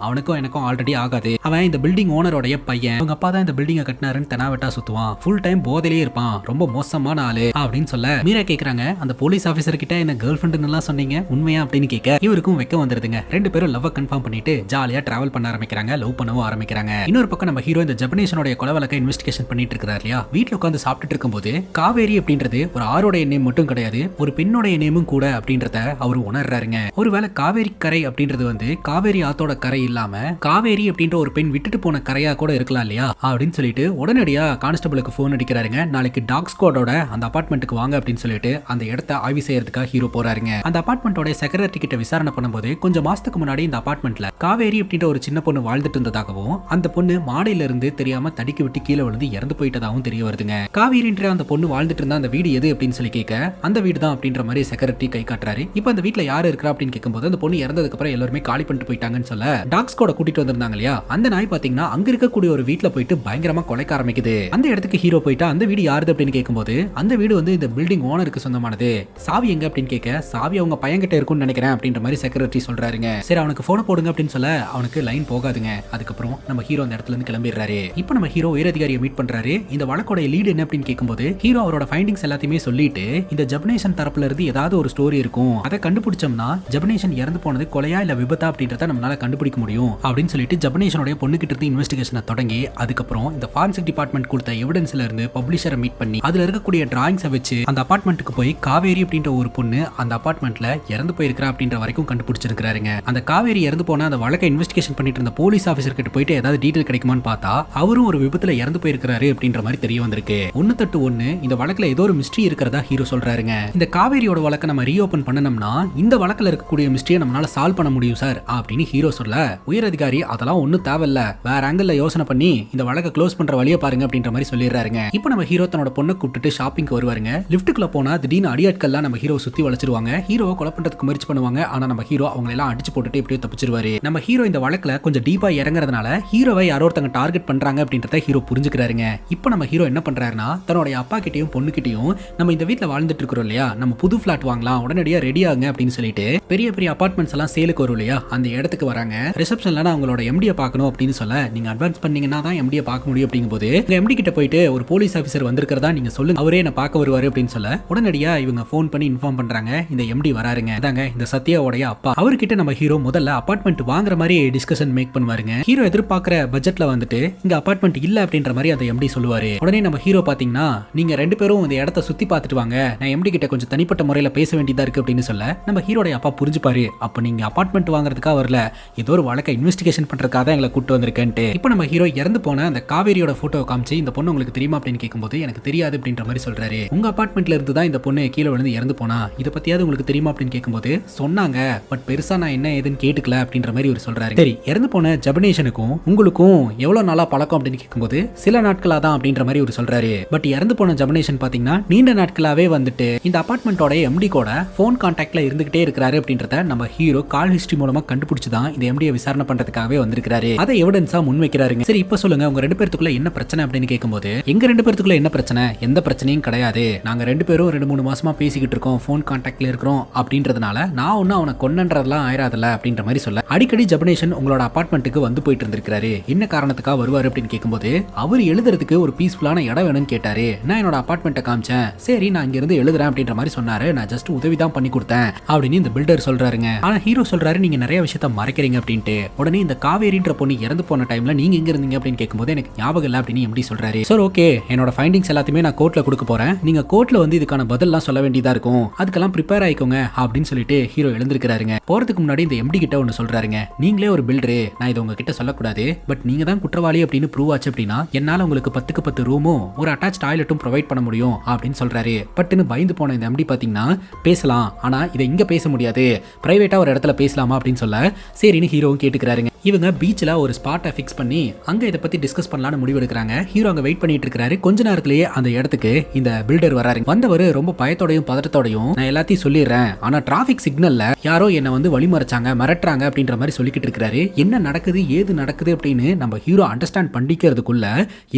அவனுக்கும் எனக்கும் ஆல்ரெடி ஆகாது. அவன் இந்த பில்டிங் ஓனரோட பையன், அவங்க அப்பா தான் இந்த பில்டிங்கை கட்டினாருன்னு தெனாவட்டா சுத்துவான், ஃபுல் டைம் போதையிலே இருப்பான், ரொம்ப மோசமான ஆளு அப்படின்னு சொல்ல மீரா கேக்குறாங்க அந்த போலீஸ் ஆபீசர் கிட்ட என்ன கேர்ள் ஃப்ரெண்ட் எல்லாம் சொன்னீங்க உண்மையா அப்படின்னு கேட்க இவருக்கும் வெக்க வந்துருதுங்க. ரெண்டு பேரும் லவ் கன்ஃபார்ம் பண்ணிட்டு ஜாலியா டிராவல் பண்ண ஆரம்பிக்கிறாங்க, லவ் பண்ணவும் ஆரம்பிக்கிறாங்க. இன்னொரு பக்கம் நம்ம ஹீரோ இந்த ஜப்பனீஸனோட கொலை வழக்கை இன்வெஸ்டிகேஷன் பண்ணிட்டு இருக்காரு இல்லையா. வீட்டுல உட்காந்து சாப்பிட்டுட்டு இருக்கும்போது காவேரி அப்படின்றது ஒரு ஆரோடைய நேம் மட்டும் கிடையாது, ஒரு பெண்ணோடைய நேமும் கூட அப்படின்றத அவரு உணர்றாருங்க. ஒருவேளை காவேரி கரை அப்படின்றது வந்து காவேரி ஆத்தோட கரை இல்லாம காவேரி அப்படின்ற ஒரு பெண் விட்டுட்டு போன கரையா கூட இருக்கலாம் இல்லையா அப்படின்னு சொல்லிட்டு உடனடியா கான்ஸ்டபிளுக்கு போன் அடிக்கிறாருங்க. நாளைக்கு டாக் ஸ்குவாடோட அந்த அபார்ட்மெண்ட்டுக்கு வாங்க அப்படின்னு சொல்லிட்டு அந்த இடத்த ஆய்வு செய்யறதுக்காக ஹீரோ போறாருங்க. அந்த அபார்ட்மெண்டோட செக்ரட்டரி கிட்ட விசாரணை பண்ணும்போது கொஞ்சம் மாசத்துக்கு முன்னாடி இந்த அபார்ட்மெண்ட்ல காவேரி அப்படின்ற ஒரு சின்ன பொண்ணு வாழ்ந்துட்டு இருந்ததாகவும் அந்த பொண்ணு மாடியில இருந்து தெரியாம தடிக்கி விட்டு கீழே விழுந்து இறந்து போயிட்டதாகவும் தெரிய வருதுங்க. காவேரின்ற அந்த பொண்ணு வாழ்ந்துட்டு இருந்தா அந்த வீடு எது அப்படின்னு சொல்லி கேட்க அந்த வீடு தான் அப்படின்ற மாதிரி செக்ரட்டரி கை காட்டுறாரு. இப்போ அந்த வீட்டுல யாரு இருக்கா அப்படின்னு கேட்கும்போது அந்த பொண்ணு இறந்ததுக்கு அப்புறம் எல்லாருமே காலி பண்ணிட்டு போயிட்டாங்கன்னு சொல்ல டாக்ஸ் கூட கூட்டிட்டு வந்திருந்தாங்க இல்லையா, அந்த நாய் பாத்தீங்கன்னா அங்க இருக்கக்கூடிய ஒரு வீட்டுல போயிட்டு பயங்கரமா கொலைக்க ஆரம்பிக்குது. அந்த இடத்துக்கு ஹீரோ போயிட்டா அந்த வீடு யாருது அப்படின்னு கேட்கும்போது அந்த வீடு வந்து இந்த பில்டிங் ஓனருக்கு சொந்தமானது, சாவி எங்க அப்படின்னு கேட்க சாவி அவங்க பையன் கிட்ட இருக்கும்னு நினைக்கிறேன் அப்படின்ற மாதிரி செக்ரட்டரி சொல்றாருங்க. சரி அவனுக்கு போன போடுங்க அப்படின்னு சொல்ல அவனுக்கு லைன் போகாதுங்க. அதுக்கப்புறம் நம்ம ஹீரோ அந்த இடத்துல இருந்து கிளம்பிடுறாரு. இப்போ நம்ம ஹீரோ உயரதிகாரியை மீட் பண்றாரு. இந்த வழக்கோட லீடு என்ன அப்படின்னு கேட்கும்போது ஹீரோ அவரோட ஃபைண்டிங்ஸ் எல்லாத்தையுமே சொல்லிட்டு இந்த ஜப்பனேஷன் தரப்புல இருந்து ஏதாவது ஒரு ஸ்டோரி இருக்கும், அதை கண்டுபிடிச்சோம்னா ஜப்பனேஷன் இறந்து போனது கொலையா இல்ல விபத்தா அப்படின்றத நம்மளால கண்டுபிடிக்க முடியும் அப்படின்னு சொல்லிட்டு ஜப்பனேஷனுடைய பொண்ணு கிட்ட இருந்து இன்வெஸ்டிகேஷனை தொடங்கி அதுக்கப்புறம் இந்த ஃபாரன்சிக் டிபார்ட்மெண்ட் கொடுத்த எவிடன்ஸ்ல இருந்து பப்ளிஷரை மீட் பண்ணி அதுல இருக்கக்கூடிய டிராயிங்ஸை வச்சு அந்த அபார்ட்மெண்ட்டுக்கு போய் காவேரி அப்படின்ற ஒரு பொண்ணு அந்த அபார்ட்மெண்ட்ல இறந்து போயிருக்கா அப்படின்ற வரைக்கும் கண்டுபிடிச்சிருக்காருங்க. அந்த காவேரி இறந்து போன அந்த வழக்கை இன்வெஸ்டிகேஷன் பண்ணிட்டு இருந்த போலீஸ் ஆபீசர் கிட்ட போயிட்டு ஏதாவது டீடைல் கிடைக்குமான்னு பார்த்தா அவரும் ஒரு விபத்துல இறந்து போயிருக்காரு அப்படின்ற மாதிரி தெரிய வந்திருக்கு. ஒன்னு தட்டு ஒன்னு இந்த வழக்குல ஏதோ ஒரு மிஸ்ட்ரி இருக்கிறதா ஹீரோ சொல்றாருங்க. இந்த காவேரியோட வழக்கை நம்ம ரீஓபன் பண்ணணும்னா இந்த வழக்குல இருக்கக்கூடிய மிஸ்ட்ரியை நம்மளால சால்வ் பண்ண முடியும் சார் அப்படின்னு ஹீரோ சொல்ல உயர் அதிகாரி அதெல்லாம் ஒன்னும் தேவையில்ல, வேற ஆங்கிள் யோசனை பண்ணி இந்த வழக்கை க்ளோஸ் பண்ற வழியை பாருங்க அப்படின்ற மாதிரி சொல்லிடுறாருங்க. இப்போ நம்ம ஹீரோ தன்னோட பொண்ணை கூப்பிட்டு ஷாப்பிங்க்கு வருவாருங்க. லிஃப்ட்டுக்குள்ள போனா திடீர்னு அடியாட்கள்லாம் நம்ம ஹீரோ சுத்தி வளைச்சிருவாங்க. ஹீரோவை கொலை பண்றதுக்கு முயற்சி பண்ணுவாங்க. ஆனா நம்ம ஹீரோ அவங்க எல்லாம் அடிச்சு போட்டுட்டு எப்படியோ தப்பிச்சிருவாரு. நம்ம ஹீரோ இந்த வழக்குல கொஞ்சம் டீப்பா இறங்குறதுனால ஹீரோவை யாரோ ஒருத்தங்க டார்கெட் பண்றாங்க அப்படின்றத ஹீரோ புரிஞ்சுக்கிறாருங்க. இப்போ நம்ம ஹீரோ என்ன பண்றாருன்னா தன்னோட அப்பா கிட்டயும் பொண்ணு கிட்டயும் நம்ம இந்த வீட்டுல வாழ்ந்துட்டு இருக்கிறோம் இல்லையா, நம்ம புது பிளாட் வாங்கலாம் உடனடியா ரெடி ஆகுங்க அப்படின்னு சொல்லிட்டு பெரிய பெரிய அபார்ட்மெண்ட்ஸ் எல்லாம் சேலுக்கு வரும் இல்லையா அந்த இடத்துக்கு வராங்க. ரிசப்ஷன்ல அவங்களோட எம்டியை பார்க்கணும் அப்படின்னு சொல்ல நீங்க அட்வான்ஸ் பண்ணீங்கன்னா தான் எம்டியை பார்க்க முடியும் அப்படிங்கும்போது எம்டி கிட்ட போயிட்டு ஒரு போலீஸ் ஆபீசர் வந்திருக்கிறதா நீங்க சொல்லுங்க, அவரே என்ன பார்க்க வருவாரு அப்படின்னு சொல்ல உடனடியா இவங்க போன் பண்ணி இன்ஃபார்ம் பண்றாங்க, இந்த எம்டி வராருங்க, அதாங்க இந்த சத்யாவோடைய அப்பா. அவர்கிட்ட நம்ம ஹீரோ முதல்ல அபார்ட்மெண்ட் வாங்குற மாதிரி டிஸ்கஷன் மேக் பண்ணுவாருங்க. ஹீரோ எதிர்பார்க்கிற பட்ஜெட்ல வந்துட்டு இங்க அபார்ட்மெண்ட் இல்ல அப்படின்ற மாதிரி அந்த எம்டி சொல்லுவாரு. உடனே நம்ம ஹீரோ பாத்தீங்கன்னா, நீங்க ரெண்டு பேரும் இந்த இடத்த சுத்தி பார்த்துட்டு வாங்க, நான் எம்டி கிட்ட கொஞ்சம் தனிப்பட்ட முறையில பேச வேண்டியதா இருக்கு அப்படின்னு சொல்ல நம்ம ஹீரோடைய அப்பா புரிஞ்சுப்பாரு. அப்ப நீங்க அபார்ட்மெண்ட் வாங்குறதுக்காக வரல, ஏதோ ஒரு வழக்கை இன்வெஸ்டிகேஷன் பண்றதுக்காக தான் எங்களை கூட்டு வந்திருக்கேன்ட்டு. இப்போ நம்ம ஹீரோ இறந்து போன அந்த காவேரியோட போட்டோ காமிச்சு, இந்த பொண்ணு உங்களுக்கு தெரியுமா அப்படின்னு கேட்கும்போது எனக்கு தெரியாது அப்படின்ற மாதிரி சொல்றாரு. உங்க அபார்ட்மெண்ட்ல இருந்து தான் இந்த பொண்ணு கீழே விழுந்து இறந்து போனா, இதை பத்தியாவது உங்களுக்கு தெரியுமா அப்படின்னு கேட்கும்போது சொன்னாங்க, பட் பெருசா நான் என்ன ஏதுன்னு கேட்டுக்கல அப்படின்ற மாதிரி ஒரு சொல்றாரு. சரி, இறந்து போன ஜெபனேஷனுக்கும் உங்களுக்கும் எவ்வளவு நாளா பழக்கம் அப்படின்னு கேட்கும்போது சில நாட்களா தான் அப்படின்ற மாதிரி ஒரு சொல்றாரு. பட் இறந்து போன ஜெபனேஷன் பாத்தீங்கன்னா நீண்ட நாட்களாவே வந்துட்டு இந்த அபார்ட்மெண்டோட எம்டி கூட போன் கான்டாக்ட்ல இருந்துகிட்டே இருக்கிறாரு அப்படின்றத நம்ம ஹீரோ கால் ஹிஸ்டரி மூலமா கண்டுபிடிச்சுதான் இந்த எம்டியை விசாரணை பண்றதுக்காகவே வந்திருக்காரு. அதை எவிடன்ஸா முன்வைக்கிறாருங்க. சரி, இப்ப சொல்லுங்க, உங்க ரெண்டு பேருக்குள்ள என்ன பிரச்சனை அப்படின்னு கேட்கும்போது, எங்க ரெண்டு பேருக்குள்ள என்ன பிரச்சனை, எந்த பிரச்சனையும் கிடையாது, நாங்க ரெண்டு பேரும் 2-3 மாசமா பேசிக்கிட்டு இருக்கோம், போன் கான்டாக்ட்ல இருக்கிறோம் அப்படின்றதுனால நான் ஒன்னும் அவனை கொன்னன்றதெல்லாம் ஆயிராதுல அப்படின்ற மாதிரி சொல்ல, அடிக்கடி ஜெபனேஷன் உங்களோட அபார்ட்மெண்ட்டுக்கு வந்து போயிட்டு இருந்திருக்காரு, என்ன காரணத்துக்காக வருவாரு அப்படின்னு கேட்கும்போது, அவர் எழுதுறதுக்கு ஒரு பீஸ்ஃபுல்லான இடம் வேணும்னு கேட்டாரு, நான் என்னோட அபார்ட்மெண்ட்டை காமிச்சேன், சரி நான் இங்க இருந்து எழுதுறேன் அப்படின்ற மாதிரி சொன்னாரு, நான் ஜஸ்ட் உதவி தான் பண்ணி கொடுத்தேன் அப்படின்னு இந்த பில்டர் சொல்றாருங்க. ஆனா ஹீரோ சொல்றாரு, நீங்க நிறைய விஷயத்த மறைக்கிறீங்க அப்படின்ட்டு. உடனே இந்த காவேரின்ற பொண்ணு இறந்து போன டைம்ல நீங்க எங்க இருந்தீங்க அப்படின்னு கேட்கும்போது எனக்கு ஞாபகம் இல்லை அப்படின்னு எப்படி சொல்றாரு. சார் ஓகே, என்னோட ஃபைண்டிங்ஸ் எல்லாத்தையுமே நான் கோர்ட்ல கொடுக்க போறேன், நீங்க கோர்ட்ல வந்து இதுக்கான பதில்லாம் சொல்ல வேண்டியதா இருக்கும், அதுக்கெல்லாம் ப்ரிப்பேர் ஆயிக்கோங்க அப்படின்னு சொல்லிட்டு ஹீரோ எழுந்திருக்கிறாருங்க. போறதுக்கு முன்னாடி இந்த எம்டி கிட்ட ஒன்னு சொல்றாருங்க, நீங்களே ஒரு பில்டரு, நான் இதை உங்ககிட்ட சொல்லக்கூடாது, பட் நீங்க தான் குற்றவாளி அப்படின்னு ப்ரூவ் ஆச்சு அப்படின்னா என்னால உங்களுக்கு 10க்கு 10 ரூமும் ஒரு அட்டாச் டாய்லெட்டும் ப்ரொவைட் பண்ண முடியும் அப்படின்னு சொல்றாரு. பட்டுன்னு பயந்து போன இந்த எம்டி பாத்தீங்கன்னா, பேசலாம் ஆனா இதை இங்க பேச முடியாது, பிரைவேட்டா ஒரு இடத்துல பேசலாமா அப்படின்னு சொல்ல சரின்னு ஹீரோவும் கேட்டுக்கிறாருங்க. இவங்க பீச்ல ஒரு ஸ்பாட்டை ஃபிக்ஸ் பண்ணி அங்க இதை பத்தி டிஸ்கஸ் பண்ணலாம்னு முடிவெடுக்கிறாங்க. ஹீரோ அங்க வெயிட் பண்ணிட்டு இருக்காரு. கொஞ்ச நேரத்திலேயே அந்த இடத்துக்கு இந்த பில்டர் வராரு. வந்தவர் ரொம்ப பயத்தோடையும் பதட்டத்தோடையும், நான் எல்லாத்தையும் சொல்லிடுறேன், ஆனா டிராபிக் சிக்னல்ல யாரோ என்ன வந்து வழிமறைச்சாங்க, மிரட்டுறாங்க அப்படின்ற மாதிரி சொல்லிக்கிட்டு இருக்காரு. என்ன நடக்குது ஏது நடக்குது அப்படின்னு நம்ம ஹீரோ அண்டர்ஸ்டாண்ட் பண்ணிக்கிறதுக்குள்ள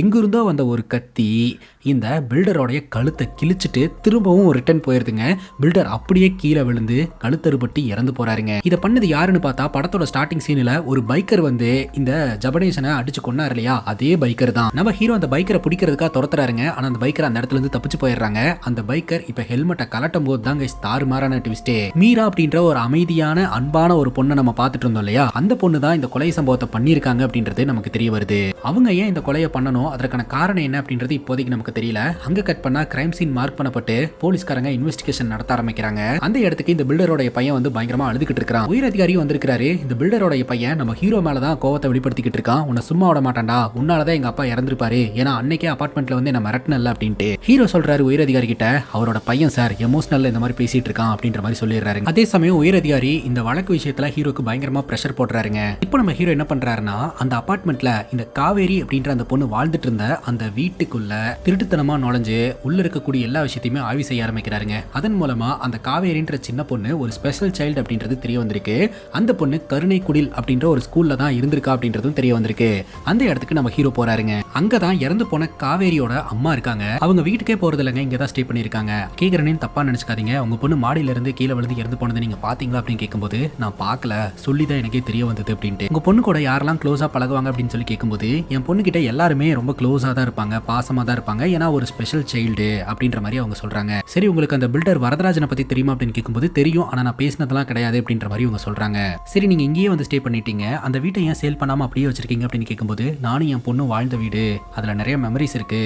எங்கிருந்தோ வந்த ஒரு கத்தி இந்த பில்டரோடைய கழுத்தை கிழிச்சிட்டு திரும்பவும் ரிட்டர்ன் போயிருதுங்க. பில்டர் அப்படியே கீழே விழுந்து கழுத்தறுபட்டு இறந்து போறாருங்க. இதை பண்ணது யாருன்னு பார்த்தா படத்தோட ஸ்டார்டிங் சீன்ல ஒரு பைக்கர் வந்து இந்த ஜெபனேஷனை அடிச்சு கொன்னாரு இல்லையா, அதே பைக்கர் தான். நம்ம ஹீரோ அந்த பைக்கரை பிடிக்கிறதுக்காக துரத்துறாருங்க. ஆனா அந்த பைக்கர் அந்த இடத்துல இருந்து தப்பிச்சு போயிடுறாங்க. அந்த பைக்கர் இப்ப ஹெல்மெட்டை கலட்டும் போது தாங்க தாறுமாறான ட்விஸ்டே. மீரா அப்படின்ற ஒரு அமைதியான அன்பான ஒரு பொண்ணை நம்ம பார்த்துட்டு இருந்தோம் இல்லையா, அந்த பொண்ணு தான் இந்த கொலை சம்பவத்தை பண்ணியிருக்காங்க அப்படின்றது நமக்கு தெரிய வருது. அவங்க ஏன் இந்த கொலையை பண்ணணும், அதற்கான காரணம் என்ன அப்படின்றது இப்போதைக்கு நமக்கு தெரியல. அங்க கட் பண்ணா கிரைம் சீன் மார்க் பண்ணப்பட்டு போலீஸ்காரங்க இன்வெஸ்டிகேஷன் நடத்த ஆரம்பிக்கிறாங்க. அந்த இடத்துக்கு இந்த பில்டரோட பையன் வந்து பயங்கரமா அழுதுகிட்டு இருக்கான். உயர் அதிகாரியும் வந்திருக்காரு. இந்த பில்டரோட பையன் நம்ம ஹீரோ மேலதான் கோவத்தை வெளிப்படுத்திக்கிட்டு இருக்கான். உன்னை சும்மா விட மாட்டான்டா, உன்னாலதான் எங்க அப்பா இறந்திருப்பாரு, ஏன்னா அன்னைக்கே அபார்ட்மெண்ட்ல வந்து என்ன மிரட்டனல்ல அப்படின்ட்டு ஹீரோ சொல்றாரு உயர் அதிகாரி கிட்ட. அவரோட பையன் சார் எமோஷனல்ல இந்த மாதிரி பேசிட்டு இருக்கான் அப்படின்ற மாதிரி சொல்லிடுறாரு. அதே சமயம் உயர் அதிகாரி இந்த வழக்கு விஷயத்துல ஹீரோக்கு பயங்கரமா பிரஷர் போடுறாருங்க. இப்போ நம்ம ஹீரோ என்ன பண்றாருன்னா, அந்த அபார்ட்மெண்ட்ல இந்த காவேரி அப்படின்ற அந்த பொண்ணு வாழ்ந்துட்டு இருந்த அந்த வீட்டுக்குள்ள திருட்டுத்தனமா நுழைஞ்சு உள்ள இருக்கக்கூடிய எல்லா விஷயத்தையுமே ஆய்வு செய்ய ஆரம்பிக்கிறாருங்க. அதன் மூலமா அந்த காவேரின்ற சின்ன பொண்ணு ஒரு ஸ்பெஷல் சைல்டு அப்படின்றது தெரிய வந்திருக்கு. அந்த பொண்ணு கருணை குடில் அப்படின்ற ஒரு ஸ்கூல்ல தான் இருந்திருக்கா அப்படின்றதும் தெரிய வந்திருக்கு. அந்த இடத்துக்கு நம்ம ஹீரோ போறாருங்க. அங்கதான் இறந்து போன காவேரியோட அம்மா இருக்காங்க. அவங்க வீட்டுக்கே போறது இல்லைங்க, இங்கதான் ஸ்டே பண்ணிருக்காங்க. கேக்குறேன்னு தப்பா நினைச்சுக்காதீங்க, உங்க பொண்ணு மாடியில இருந்து கீழே விழுந்து இறந்து போனதை நீங்க பாத்தீங்களா அப்படின்னு கேட்கும்போது, நான் பார்க்கல, சொல்லிதான் எனக்கே தெரிய வந்தது அப்படின்ட்டு. உங்க பொண்ணு கூட யாரெல்லாம் க்ளோஸா பழகுவாங்க அப்படின்னு சொல்லி கேட்கும்போது, என் பொண்ணு கிட்ட எல்லாருமே ரொம்ப க்ளோஸா தான் இருப்பாங்க, பாசமா தான் இருப்பாங்க, ஏன்னா ஒரு ஸ்பெஷல் சைல்டு அப்படின்ற மாதிரி அவங்க சொல்றாங்க. சரி, உங்களுக்கு அந்த பில்டர் வரதராஜனை பத்தி தெரியுமா அப்படின்னு கேட்கும்போது, தெரியும், ஆனா நான் பேசினதெல்லாம் கிடையாது அப்படின்ற மாதிரி அவங்க சொல்றாங்க. சரி, நீங்க இங்கேயே வந்து ஸ்டே பண்ணிட்டீங்க, அந்த வீட்டை ஏன் சேல் பண்ணாம அப்படியே வச்சிருக்கீங்க அப்படின்னு கேட்கும்போது, நானும் என் பொண்ணு வாழ்ந்த வீடு, அதுல நிறைய மெமரிஸ் இருக்கு,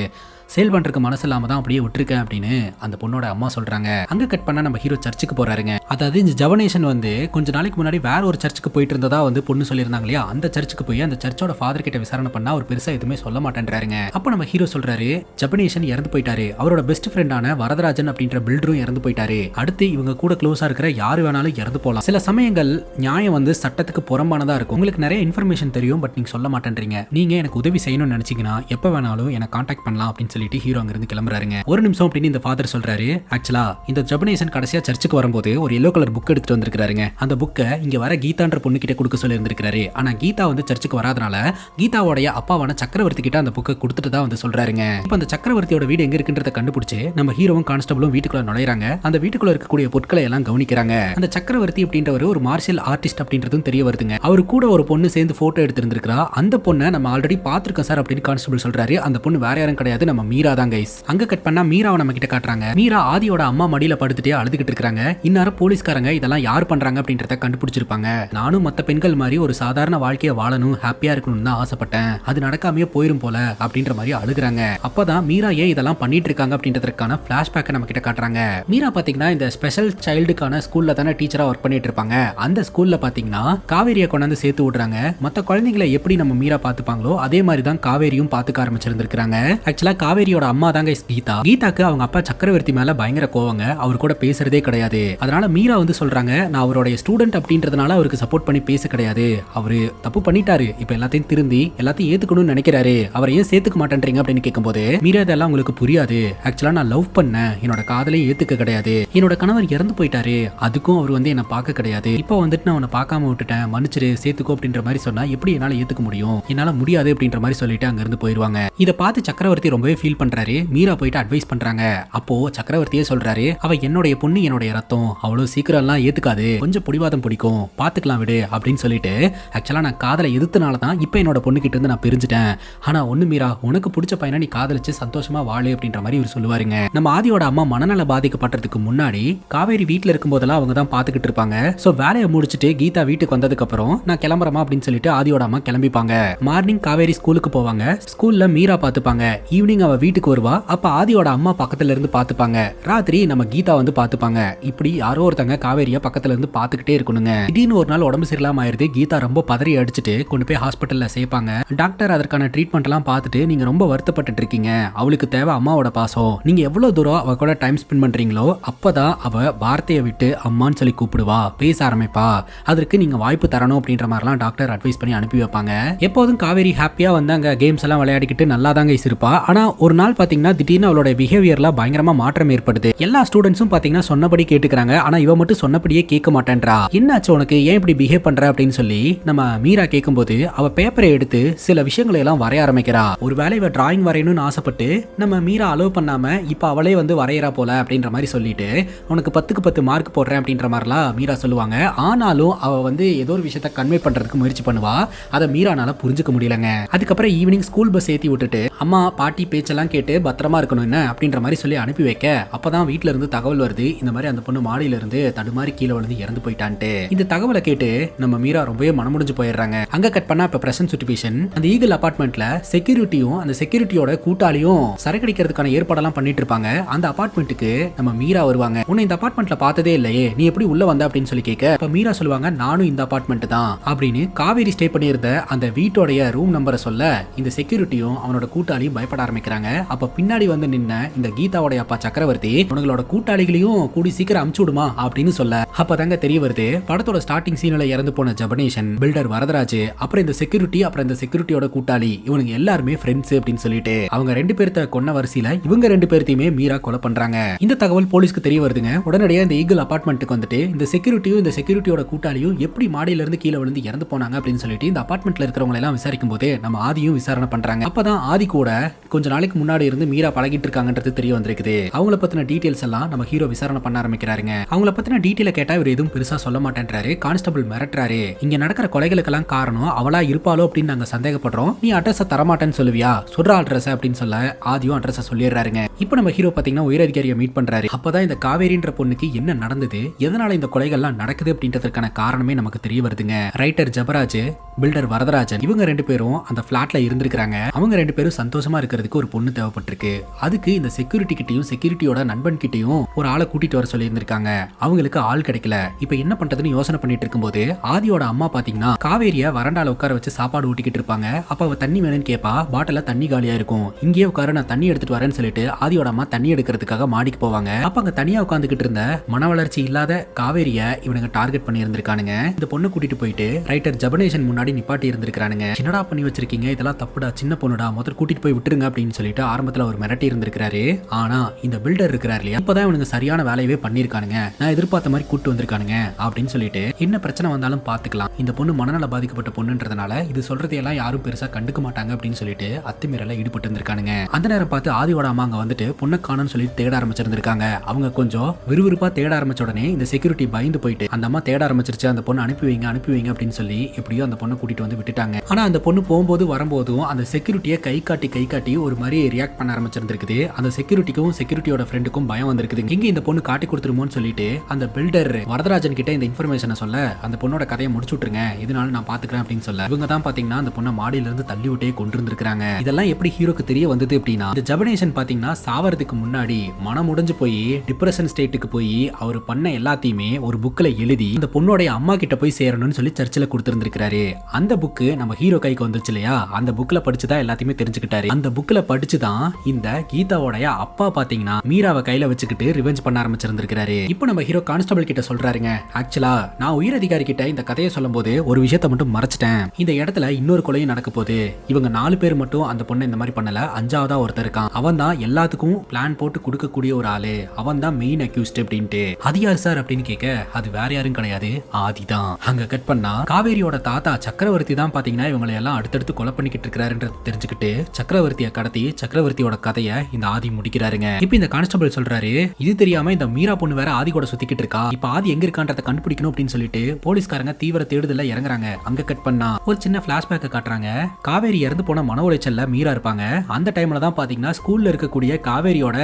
சேல் பண்றதுக்கு மனசு இல்லாம தான் அப்படியே விட்டுருக்கேன் அப்படின்னு அந்த பொண்ணோட அம்மா சொல்றாங்க. அங்க கட் பண்ணா நம்ம ஹீரோ சர்ச்சுக்கு போறாருங்க. அதாவது இந்த ஜெபனேஷன் வந்து கொஞ்ச நாளைக்கு முன்னாடி வேற ஒரு சர்ச்சுக்கு போயிட்டு இருந்ததா வந்து பொண்ணு சொல்லியிருந்தாங்க இல்லையா, அந்த சர்ச்சுக்கு போய் அந்த சர்ச்சோட ஃபாதர் கிட்ட விசாரணை பண்ணா அவர் பெருசா எதுவுமே சொல்ல மாட்டேன்றாருங்க. அப்ப நம்ம ஹீரோ சொல்றாரு, ஜெபனேஷன் இறந்து போயிட்டாரு, அவரோட பெஸ்ட் ஃப்ரெண்டான வரதராஜன் அப்படின்ற பில்டரும் இறந்து போயிட்டாரு, அடுத்து இவங்க கூட க்ளோஸா இருக்கிற யாரு வேணாலும் இறந்து போலாம். சில சமயங்கள் நியாயம் வந்து சட்டத்துக்கு புறம்பானதா இருக்கும். உங்களுக்கு நிறைய இன்ஃபர்மேஷன் தெரியும், பட் நீங்க சொல்ல மாட்டேன்றீங்க. நீங்க எனக்கு உதவி செய்யணும்னு நினைச்சீங்கன்னா எப்ப வேணாலும் என்ன கான்டாக்ட் பண்ணலாம் அப்படின்னு சொல்லிட்டு ஹீரோ அங்கிருந்து கிளம்புறாருங்க. ஒரு நிமிஷம் அப்படின்னு இந்த ஃபாதர் சொல்றாரு, ஆக்சுவலா இந்த ஜெபனேஷன் கடைசியா சர்ச்சுக்கு வரும்போது ஒரு எல்லோ கலர் புக் எடுத்துட்டு வந்திருக்காருங்க. அந்த புக்கை இங்க வர கீதான்ற பொண்ணு கிட்ட கொடுக்க சொல்லி இருந்திருக்காரு. ஆனா கீதா வந்து சர்ச்சுக்கு வராதனால கீதாவோடைய அப்பாவான சக்கரவர்த்தி கிட்ட அந்த புக்கை கொடுத்துட்டு தான் வந்து சொல்றாருங்க. இப்ப அந்த சக்கரவர்த்தியோட வீடு எங்க இருக்குன்றத கண்டுபிடிச்சு நம்ம ஹீரோவும் கான்ஸ்டபிளும் வீட்டுக்குள்ள நுழையறாங்க. அந்த வீட்டுக்குள்ள இருக்கக்கூடிய பொருட்களை எல்லாம் கவனிக்கிறாங்க. அந்த சக்கரவர்த்தி அப்படின்றவர் ஒரு மார்ஷியல் ஆர்டிஸ்ட் அப்படின்றதும் தெரிய வருதுங்க. அவரு கூட ஒரு பொண்ணு சேர்ந்து போட்டோ எடுத்திருந்திருக்கா. அந்த பொண்ணை நம்ம ஆல்ரெடி பாத்துருக்கோம் சார் அப்படின்னு கான்ஸ்டபிள் சொல்றாரு. அந்த பொண்ணு வேற யாரும் கிடையாது, நம்ம மீரா தான் கைஸ். அங்க கட் பண்ணா மீராவை நம்ம கிட்ட காட்டுறாங்க. மீரா ஆதியோட அம்மா மடியில படுத்துட்டே அழுதுகிட்டு இருக்காங்க. இந்நேரம் போலீஸ்காரங்க இதெல்லாம் யார் பண்றாங்க அப்படின்றத கண்டுபிடிச்சிருப்பாங்க. நானும் மத்த பெண்கள் மாதிரி ஒரு சாதாரண வாழ்க்கையை வாழணும், ஹாப்பியா இருக்கணும்னு தான் ஆசைப்பட்டேன். அது நடக்காமையே போயிரும் போல அப்படின்ற மாதிரி அழுகுறாங்க. அப்பதான் மீரா ஏன் இதெல்லாம் பண்ணிட்டு இருக்காங்க அப்படின்றதுக்கான பிளாஷ்பேக்கை நம்ம கிட்ட காட்டுறாங்க. மீரா பாத்தீங்கன்னா இந்த ஸ்பெஷல் சைல்டுக்கான ஸ்கூல்ல தானே டீச்சரா ஒர்க் பண்ணிட்டு இருப்பாங்க. அந்த ஸ்கூல்ல பாத்தீங்கன்னா காவேரியை கொண்டாந்து சேர்த்து விடுறாங்க. மத்த குழந்தைகளை எப்படி நம்ம மீரா பாத்துப்பாங்களோ அதே மாதிரி தான் காவேரியும் பாத்துக்க ஆரம்பிச்சிருந்திருக்காங்க. ஆக்சுவலா காவேரியோட அம்மா தாங்க கீதா. கீதாக்கு அவங்க அப்பா சக்கரவர்த்தி மேல பயங்கர கோவங்க. அவர் கூட பேசுறதே கிடையாது. அதனால மீரா வந்து சொல்றாங்க, நான் அவருடைய ஸ்டூடெண்ட் அப்படின்றதுனால அவருக்கு சப்போர்ட் பண்ணி பேச கிடையாது. அவரு தப்பு பண்ணிட்டாரு, இப்ப எல்லாத்தையும் திருந்தி எல்லாத்தையும் ஏத்துக்கணும்னு நினைக்கிறாரு. அவரை ஏன் சேர்த்துக்க மாட்டேன்றீங்க அப்படின்னு கேட்கும்போது மீரா இதெல்லாம் உங்களுக்கு புரியாது. ஆக்சுவலா நான் லவ் பண்ணேன், என்னோட காதலையும் ஏத்துக்க கிடையாது. என்னோட கணவர் இறந்து போயிட்டாரு, அதுக்கும் அவர் வந்து என்ன பார்க்க கிடையாது. இப்போ வந்துட்டு நான் உன்னை பார்க்காம விட்டுட்டேன், மன்னிச்சிரு, சேர்த்துக்கோ அப்படின்ற மாதிரி சொன்னா எப்படி என்னால ஏத்துக்க முடியும், என்னால முடியாது அப்படின்ற மாதிரி சொல்லிட்டு அங்க இருந்து போயிருவாங்க. இதை பார்த்து சக்கரவர்த்தி ரொம்பவே ஃபீல் பண்றாரு. மீரா போயிட்டு அட்வைஸ் பண்றாங்க. அப்போ சக்கரவர்த்தியே சொல்றாரு, அவ என்னுடைய பொண்ணு, என்னுடைய ரத்தம், அவ்வளவு சீக்கிரம் எல்லாம் ஏத்துக்காது, கொஞ்சம் பிடிவாதம் பிடிக்கும், பாத்துக்கலாம் விடு அப்படின்னு சொல்லிட்டு ஆக்சுவலா நான் காதலை எதிர்த்தனால தான் இப்ப என்னோட பொண்ணு கிட்ட இருந்து நான் பிரிஞ்சுட்டேன். ஆனா ஒண்ணு மீரா, உனக்கு பிடிச்ச பையனை நீ காதலிச்சு சந்தோஷமா வாழு அப்படின்ற மாதிரி இவர் சொல்லுவாருங்க. நம்ம ஆதியோட அம்மா மனநல பாதிக்கப்பட்டதுக்கு முன்னாடி காவேரி வீட்டுல இருக்கும் போதெல்லாம் அவங்க தான் பாத்துக்கிட்டு இருப்பாங்க. சோ வேலையை முடிச்சுட்டு கீதா வீட்டுக்கு வந்ததுக்கு அப்புறம் நான் கிளம்புறமா அப்படின்னு சொல்லிட்டு ஆதியோட அம்மா கிளம்பிப்பாங்க. மார்னிங் காவேரி ஸ்கூலுக்கு போவாங்க. ஸ்கூல்ல மீரா பாத்துப்பாங்க. ஈவினிங் அவ வீட்டுக்கு வருவா. அப்ப ஆதியோட அம்மா பக்கத்துல இருந்து பாத்துப்பாங்க. ராத்திரி நம்ம கீதா வந்து பாத்துப்பாங்க. இப்படி யாரோ ஒருத்தங்க காவேரிய பக்கத்துல இருந்து பாத்துக்கிட்டே இருக்கணுங்க. திடீர்னு ஒரு நாள் உடம்பு சரியில்லாம ஆயிருது. கீதா ரொம்ப பதறி அடிச்சுட்டு கொண்டு போய் ஹாஸ்பிட்டல்ல சேர்ப்பாங்க. டாக்டர் அதற்கான ட்ரீட்மெண்ட் எல்லாம் பார்த்துட்டு, நீங்க ரொம்ப வருத்தப்பட்டு இருக்கீங்க, அவளுக்கு தேவை அம்மாவோட பாசம், நீங்க எவ்வளவு தூரம் அவ கூட டைம் ஸ்பெண்ட் பண்றீங்களோ அப்பதான் அவ வார்த்தையை விட்டு அம்மான்னு சொல்லி கூப்பிடுவா, பேச ஆரம்பிப்பா, அதற்கு நீங்க வாய்ப்பு தரணும் அப்படின்ற மாதிரிலாம் டாக்டர் அட்வைஸ் பண்ணி அனுப்பி வைப்பாங்க. எப்போதும் காவேரி ஹாப்பியா வந்து அங்க கேம்ஸ் எல்லாம் விளையாடிக்கிட்டு நல்லா தாங்க இருப்பா. ஆனா ஒரு நாள் பாத்தீங்கன்னா திடீர்னு அவளோட பிஹேவியர்ல பயங்கரமா மாற்றம் ஏற்படுது. எல்லா ஸ்டூடெண்ட்ஸும் பாத்தீங்கன்னா சொன்னபடி கேட்டுக்கிறாங்க. ஆனா இவ மட்டும் சொன்னபடியே கேட்க மாட்டேன்றா. என்னாச்சு உனக்கு, ஏன் இப்படி பிஹேவ் பண்ற அப்படின்னு சொல்லி நம்ம மீரா கேட்கும்போது அவ பேப்பரை எடுத்து சில விஷயங்களை எல்லாம் வரைய ஆரம்பிக்கிறா. ஒரு வேலை இவ டிராயிங் வரையணும்னு ஆசைப்பட்டு நம்ம மீரா அலோவ் பண்ணாம இப்ப அவளே வந்து வரையறா போல அப்படின்ற மாதிரி சொல்லிட்டு உனக்கு 10க்கு 10 மார்க் போடுறேன் அப்படின்ற மாதிரிலாம் மீரா சொல்லுவாங்க. ஆனாலும் அவ வந்து ஏதோ ஒரு விஷயத்த கன்வே பண்றதுக்கு முயற்சி பண்ணுவா. அதை மீரானால புரிஞ்சுக்க முடியலங்க. அதுக்கப்புறம் ஈவினிங் ஸ்கூல் பஸ் ஏத்தி விட்டுட்டு அம்மா பாட்டி பேச்செல்லாம் கேட்டு பத்திரமா இருக்கணும் என்ன அப்படின்ற மாதிரி சொல்லி அனுப்பி வைக்க, அப்பதான் வீட்டுல இருந்து தகவல் வருது, இந்த மாதிரி அந்த பொண்ணு மாடியில இருந்து தடுமாறி கீழே விழுந்து இறந்து போயிட்டான்ட்டு. இந்த தகவலை கேட்டு நம்ம மீரா ரொம்பவே மனமுடிஞ்சு போயிடுறாங்க. அங்க கட் பண்ணா இப்ப பிரசன்ட் சிச்சுவேஷன், அந்த ஈகிள் அபார்ட்மெண்ட்ல செக்யூரிட்டியும் அந்த செக்யூரிட்டியோட கூட்டாளியும் சரக்கடிக்கிறதுக்கான ஏற்பாடெல்லாம் பண்ணிட்டு இருப்பாங்க. அந்த அபார்ட்மெண்ட்டுக்கு நம்ம மீரா வருவாங்க. உன்னை இந்த அபார்ட்மெண்ட்ல பார்த்ததே இல்லையே, நீ எப்படி உள்ள வந்த அப்படின்னு சொல்லி கேட்க, இப்ப மீரா சொல்லுவாங்க, நானும் இந்த அபார்ட்மெண்ட் தான் அப்படின்னு. காவேரி ஸ்டே பண்ணியிருந்த அந்த வீட்டோடைய ரூம் நம்பரை சொல்ல இந்த செக்யூரிட்டியும் அவனோட கூட்டாளியும் பயப்பட ஆரம்பிக்கிறாங்க. அப்ப பின்னாடி வந்து நின்ன இந்த கீதாவோட அப்பா சக்கரவர்த்தி உங்களோட கூட்டாளிகளையும் கூடி சீக்கிரம் அமுச்சு விடுமா அப்படின்னு சொல்ல, அப்பதாங்க தெரிய வருது படத்தோட ஸ்டார்டிங் சீன்ல இறந்து போன ஜெபனேஷன், பில்டர் வரதராஜ், அப்புறம் இந்த செக்யூரிட்டி, அப்புறம் இந்த செக்யூரிட்டியோட கூட்டாளி, இவங்க எல்லாருமே ஃப்ரெண்ட்ஸ் அப்படின்னு சொல்லிட்டு அவங்க 2 பேர்த்த கொன்ன வரிசையில இவங்க 2 பேர்த்தையுமே மீரா கொலை பண்றாங்க. இந்த தகவல் போலீஸ்க்கு தெரிய வருதுங்க. உடனடியாக இந்த ஈகிள் அபார்ட்மெண்ட்டுக்கு வந்துட்டு இந்த செக்யூரிட்டியும் இந்த செக்யூரிட்டியோட கூட்டாளியும் எப்படி மாடியில இருந்து கீழே விழுந்து இறந்து போனாங்க அப்படின்னு சொல்லிட்டு இந்த அபார்ட்மெண்ட்ல இருக்கிறவங்க எல்லாம் விசாரிக்கும் போது நம்ம ஆதியும் விசாரணை பண்றாங்க. அப்பதான் ஆதி கூட கொஞ்ச நாளைக்கு முன்னாடி இருந்து மீரா பழகிட்டு இருக்காங்கன்றது தெரிய வந்திருக்குது. அவங்கள பத்தின டீடைல்ஸ் எல்லாம் நம்ம ஹீரோ விசாரணை பண்ண ஆரம்பிக்கிறாருங்க. அவங்கள பத்தின டீடைல கேட்டா இவர் எதுவும் பெருசா சொல்ல மாட்டேன்றாரு. கான்ஸ்டபிள் மிரட்டுறாரு, இங்க நடக்கிற கொலைகளுக்கெல்லாம் காரணம் அவளா இருப்பாளோ அப்படின்னு நாங்க சந்தேகப்படுறோம், நீ அட்ரஸ் தரமாட்டேன்னு சொல்லுவியா, சொல்ற அட்ரஸ் அப்படின்னு சொல்ல ஆதியும் அட்ரஸ் சொல்லிடுறாருங்க. இப்போ நம்ம ஹீரோ பாத்தீங்கன்னா உயரதிகாரியை மீட் பண்றாரு. அப்பதான் இந்த காவேரின்ற பொண்ணுக்கு என்ன நடந்தது, எதனால இந்த கொலைகள்லாம் நடக்குது அப்படின்றதுக்கான காரணமே நமக்கு தெரிய வருதுங்க. ரைட்டர் ஜெபராஜ், பில்டர் வரதராஜன், இவங்க 2 பேரும் அந்த பிளாட்ல இருந்திருக்காங்க. அவங்க 2 பேரும் சந்தோஷமா இருக்கிறதுக்கு ஒரு பொண்ணு தேவைப்பட்டிருக்கு. அதுக்கு இந்த செக்யூரிட்டி கிட்டையும் செக்யூரிட்டியோட நண்பன் கிட்டையும் ஒரு ஆளை கூட்டிட்டு வர சொல்லி இருந்திருக்காங்க. அவங்களுக்கு ஆள் கிடைக்கல. இப்ப என்ன பண்றதுன்னு யோசனை பண்ணிட்டு இருக்கும்போது ஆதியோட அம்மா பாத்தீங்கன்னா காவேரிய வறண்டால உட்கார வச்சு சாப்பாடு ஊட்டிக்கிட்டு இருப்பாங்க. அப்ப அவ தண்ணி வேணும்னு கேப்பா. பாட்டில தண்ணி காலியா இருக்கும், இங்கேயே உட்கார நான் தண்ணி எடுத்துட்டு வரேன்னு சொல்லிட்டு ஆதியோட அம்மா தண்ணி எடுக்கிறதுக்காக மாடிக்கு போவாங்க. அப்ப அங்க தனியா உட்காந்துக்கிட்டு இருந்த மன வளர்ச்சி இல்லாத காவேரிய இவனுங்க டார்கெட் பண்ணி இருந்திருக்கானுங்க. இந்த பொண்ணு கூட்டிட்டு போயிட்டு ரைட்டர் ஜெபனேஷன் முன்னாடி நிப்பாட்டி இருந்திருக்கானுங்க. என்னடா பண்ணி வச்சிருக்கீங்க, இதெல்லாம் தப்புடா, சின்ன பொண்ணுடா, முதல்ல கூட்டிட்டு போய் விட்டுருங்க அப்படின்னு சொல்லிட்டு ஆரம்பத்துல ஒரு மிரட்டி இருந்திருக்காரு. ஆனா இந்த பில்டர் இருக்கிறாரு இல்லையா, இப்பதான் இவனுங்க சரியான வேலையவே பண்ணிருக்கானுங்க. நான் நான் எதிர்பார்த்த மாதிரி கூட்டு வந்திருக்கானுங்க அப்படின்னு சொல்லிட்டு என்ன பிரச்சனை வந்தாலும் பாத்துக்கலாம், இந்த பொண்ணு மனநல பாதிக்கப்பட்ட பொண்ணுன்றதுனால இது சொல்றதையெல்லாம் யாரும் பெருசா கண்டுக்க மாட்டாங்க அப்படின்னு சொல்லிட்டு அத்துமீறல ஈடுபட்டு இருந்திருக்கானுங்க. அந்த நேரம் பார்த்து ஆதியோட அம்மா அங்க வந்துட்டு பொண்ணை காணோம்னு சொல்லி தேட ஆரம்பிச்சிருந்திருக்காங்க. அவங்க கொஞ்சம் விறுவிறுப்பா தேட ஆரம்பிச்ச உடனே இந்த செக்யூரிட்டி பயந்து போயிட்டு அந்த அம்மா தேட ஆரம்பிச்சிருச்சு, அந்த பொண்ணு அனுப்பி வைங்க அப்படின்னு சொல்லி எப்படியோ அந்த பொண்ணை கூட்டிட்டு வந்து விட்டுட்டாங்க. ஆனா அந்த பொண்ணு போகும்போது வரும்போதும் அந்த செக்யூரிட்டியை கை காட்டி ஒரு மாதிரி ரியாக்ட் பண்ண ஆரம்பிச்சிருந்திருக்குது. அந்த செக்யூரிட்டிக்கும் செக்யூரிட்டியோட ஃப்ரெண்டுக்கும் பயம் வந்திருக்குது. இங்க இந்த பொண்ணு காட்டி கொடுத்துருமோன்னு சொல்லிட்டு அந்த பில்டர் வரதராஜன் கிட்ட இந்த இன்ஃபர்மேஷனை சொல்ல அந்த பொண்ணோட கதையை முடிச்சு விட்டுருங்க, இதனால நான் பாத்துக்கிறேன் அப்படின்னு சொல்ல இவங்க தான் பாத்தீங்கன்னா அந்த பொண்ணை மாடியில இருந்து தள்ளி விட்டே கொண்டு இருந்திருக்காங்க. இதெல்லாம் எப்படி ஹீரோக்கு தெரிய வந்தது அப்படின்னா, இந்த ஜெபனேஷன் பாத்தீங்கன்னா சாவறதுக்கு முன்னாடி மனம் உடைஞ்சு போய் டிப்ரெஷன் ஸ்டேட்டுக்கு போய் அவர் பண்ண எல்லாத்தையுமே ஒரு புக்ல எழுதி இந்த பொண்ணோட அம்மா கிட்ட போய் சேரணும்னு சொல்லி சர்ச்சில் கொடுத்திருந்திருக்காரு. அந்த புக்கு நம்ம ஹீரோ கைக்கு வந்துச்சு இல்லையா, அந்த புக்ல படிச்சுதான் எல்லாத்தையுமே தெரிஞ்சுக்கிட்டாரு. அந்த புக்ல படிச்சுதான் இந்த கீதாவோடைய அப்பா பாத்தீங்கன்னா மீராவை கையில வச்சுக்கிட்டு ரிவெஞ்ச் பண்ண ஆரம்பிச்சிருந்திருக்காரு. இப்போ நம்ம ஹீரோ கான்ஸ்டபிள் கிட்ட சொல்றாருங்க, ஆக்சுவலா நான் உயர் அதிகாரி கிட்ட இந்த கதையை சொல்லும் போது ஒரு விஷயத்தை மட்டும் மறைச்சிட்டேன், இந்த இடத்துல இன்னொரு கொலையும் நடக்க போகுது, இவங்க 4 பேர் மட்டும் அந்த பொண்ணை இந்த மாதிரி பண்ணல, 5ஆவதா ஒருத்தர் இருக்கான், அவன் தான் எல்லாத்துக்கும் பிளான் போட்டு கொடுக்கக்கூடிய ஒரு ஆளு, அவன் தான் மெயின் அக்யூஸ்ட் அப்படின்ட்டு. அது யார் சார் அப்படின்னு கேட்க, அது வேற யாரும் கிடையாது, ஆதிதான். அங்க கட் பண்ணா காவேரியோட தாத்தா சக்கரவர்த்தி தான் பாத்தீங்கன்னா இவங்களை எல்லாம் அடுத்தடுத்து கொலை பண்ணிக்கிட்டு இருக்கிறாருன்றது தெரிஞ்சுக்கிட்டு சக்கரவர்த்தியை கடத்தி சக்கரவர்த்தியோட கதையை இந்த ஆதி முடிக்கிறாருங்க. இப்ப இந்த கான்ஸ்டபிள் சொல்றாரு, இது தெரியாம இந்த மீரா பொண்ணு வேற ஆதி கூட சுத்திக்கிட்டு இருக்கா, இப்ப ஆதி எங்க இருக்கான்றத கண்டுபிடிக்கணும் அப்படின்னு சொல்லிட்டு போலீஸ்காரங்க தீவிர தேடுதல்ல இறங்குறாங்க. அங்க கட் பண்ணா ஒரு சின்ன பிளாஷ்பேக் காட்டுறாங்க. காவேரி இறந்து போன மன உளைச்சல்ல மீரா இருப்பாங்க. அந்த டைம்ல தான் பாத்தீங்கன்னா ஸ்கூல்ல இருக்கக்கூடிய காவேரியோட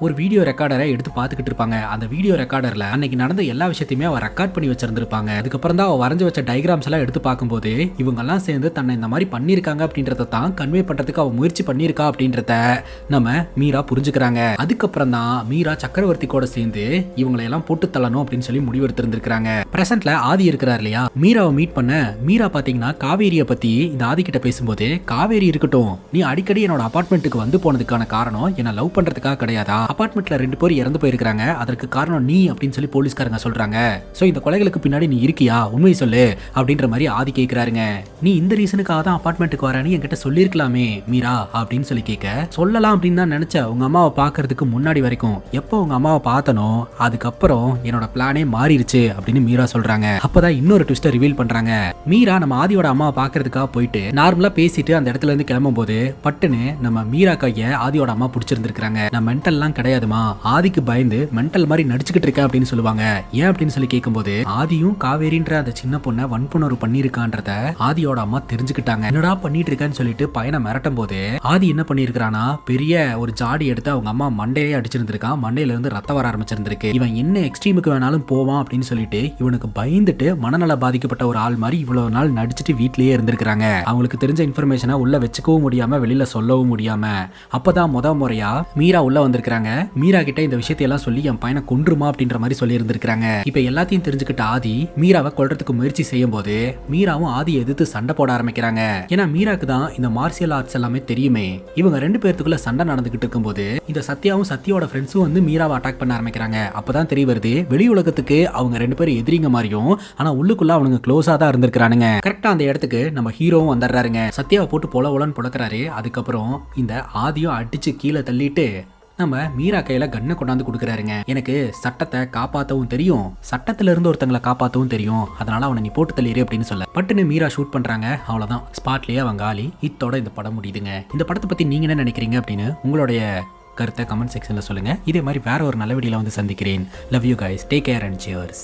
ஒரு வீடியோ ரெக்கார்டரை எடுத்து பாத்துக்கிட்டு இருப்பாங்க. அந்த வீடியோ ரெக்கார்டர்ல அன்னைக்கு நடந்த எல்லா விஷயத்தையுமே அவ ரெக்கார்ட் பண்ணி வச்சிருந்திருப்பாங்க. அதுக்கப்புறம் தான் அவ வரைஞ்சு வச்ச டயக்ராம்ஸ் எல்லாம் எடுத்து பார்க்கும்போது இவங்க எல்லாம் சேர்ந்து தன்னை இந்த மாதிரி பண்ணிருக்காங்க அப்படின்றத தான் கன்வே பண்றதுக்கு அவ முயற்சி பண்ணிருக்கா அப்படின்றத நம்ம மீரா புரிஞ்சுக்கிறாங்க. அதுக்கப்புறம் தான் மீரா சக்கரவர்த்தி கூட சேர்ந்து இவங்களை எல்லாம் போட்டு தள்ளணும் அப்படின்னு சொல்லி முடிவெடுத்திருந்திருக்காங்க. பிரசன்ட்ல ஆதி இருக்கிறார் இல்லையா, மீராவை மீட் பண்ண மீரா பாத்தீங்கன்னா காவேரிய பத்தி இந்த ஆதி கிட்ட பேசும்போது, காவேரி இருக்கட்டும், நீ அடிக்கடி என்னோட அபார்ட்மெண்ட்டுக்கு வந்து போனதுக்கான காரணம் என்ன லவ் பண்றதுக்காக கிடையாதா, அபார்ட்மெண்ட்ல 2 பேர் இறந்து போயிருக்காங்க, அதற்கு காரணம் நீ அப்படின்னு சொல்லி போலீஸ்காரங்க சொல்றாங்க, சோ இந்த கொலைகளுக்கு பின்னாடி நீ இருக்கியா, உண்மை சொல்லு அப்படின்ற மாதிரி ஆதி கேக்குறாருங்க. நீ இந்த ரீசனுக்காக தான் அபார்ட்மெண்ட்டுக்கு வரேன்னு என்கிட்ட சொல்லிருக்கலாமே மீரா அப்படின்னு சொல்லி கேட்க, சொல்லலாம் அப்படின்னு தான் நினைச்ச, உங்க அம்மாவை பாக்குறதுக்கு முன்னாடி வரைக்கும் எப்போ உங்க அம்மாவை பார்த்தனோ அதுக்கப்புறம் என்னோட பிளானே மாறிடுச்சு அப்படின்னு மீரா சொல்றாங்க. அப்பதான் இன்னொரு ட்விஸ்டை ரிவீல் பண்றாங்க. மீரா நம்ம ஆதியோட அம்மாவை பாக்குறதுக்காக போயிட்டு நார்மலா பேசிட்டு அந்த இடத்துல இருந்து கிளம்பும் போது பட்டுன்னு நம்ம மீரா கைய ஆதியோட அம்மா பிடிச்சிருந்திருக்காங்க. நான் மென்டல்லாம் கிடையாதுமா, ஆதிக்கு பயந்து மென்டல் மாதிரி நடிச்சுக்கிட்டு இருக்கேன் அப்படின்னு சொல்லுவாங்க. ஏன் அப்படின்னு சொல்லி கேட்கும்போது, ஆதியும் காவேரின்ற அந்த சின்ன பொண்ணை வன்புணர்வு பண்ணிருக்கான்றத ஆதியோட அம்மா தெரிஞ்சுக்கிட்டாங்க. என்னடா பண்ணிட்டு இருக்கேன்னு சொல்லிட்டு பையனை மிரட்டும் போது ஆதி என்ன பண்ணிருக்கானா, பெரிய ஒரு ஜாடி எடுத்து அவங்க அம்மா மண்டையே அடிச்சிருந்திருக்கான். மண்டையில இருந்து ரத்தம் வர ஆரம்பிச்சிருந்திருக்கு. இவன் என்ன எக்ஸ்ட்ரீமுக்கு வேணாலும் போவான் அப்படின்னு சொல்லிட்டு இவனுக்கு பயந்துட்டு மனநல பாதிக்கப்பட்ட ஒரு ஆள் மாதிரி இவ்வளவு நாள் நடிச்சுட்டு வீட்லயே இருந்திருக்காங்க. அவங்களுக்கு தெரிஞ்ச இன்ஃபர்மேஷனை உள்ள வச்சுக்கவும் முடியாம வெளியில சொல்லவும் முடியாம அப்பதான் முறையா மீரா உள்ள வந்திருக்காங்க. மீரா கிட்ட இந்த விஷயத்தையெல்லாம் சொல்லி என் பையனை கொன்றுமா அப்படின்ற மாதிரி சொல்லி இருந்திருக்காங்க. இப்ப எல்லாத்தையும் தெரிஞ்சுக்கிட்ட ஆதி மீராவை கொல்றதுக்கு முயற்சி செய்யும் போது மீராவும் ஆதியை எதிர்த்து சண்டை போட ஆரம்பிக்கிறாங்க. ஏன்னா மீராக்கு தான் இந்த மார்ஷியல் ஆர்ட்ஸ் எல்லாமே தெரியுமே. இவங்க 2 பேருக்குள்ள சண்டை நடந்துகிட்டு இருக்கும்போது இந்த சத்யாவும் சத்யாவோட ஃப்ரெண்ட்ஸும் வந்து மீராவை அட்டாக் பண்ண ஆரம்பிக்கிறாங்க. அப்பதான் தெரிய வருது வெளி உலகத்துக்கு அவங்க 2 பேரும் எதிரிங்க மாதிரியும், ஆனா உள்ளுக்குள்ள அவனுங்க க்ளோஸா தான் இருந்திருக்கானுங்க. கரெக்டா அந்த இடத்துக்கு நம்ம ஹீரோவும் வந்துடுறாருங்க. சத்யாவை போட்டு பொலன்னு புழக்கிறாரு. அதுக்கப்புறம் இந்த ஆதியும் அடிச்சு கீழே தள்ளிட்டு நம்ம மீரா கையில கண்ணை கொண்டாந்து கொடுக்குறாருங்க. எனக்கு சட்டத்தை காப்பாற்றவும் தெரியும், சட்டத்துல இருந்து ஒருத்தங்களை காப்பாற்றவும் தெரியும், அதனால அவனை நீ போட்டு தள்ளிடு அப்படின்னு சொல்ல பட்டுன்னு மீரா ஷூட் பண்றாங்க. அவ்வளவுதான், ஸ்பாட்லயே அவன் காலி. இத்தோட இந்த படம் முடியுதுங்க. இந்த படத்தை பத்தி நீங்க என்ன நினைக்கிறீங்க அப்படின்னு உங்களுடைய கருத்தை கமெண்ட் செக்ஷன்ல சொல்லுங்க. இதே மாதிரி வேற ஒரு நல்ல வீடியோல வந்து சந்திக்கிறேன். Love you guys, take care and cheers.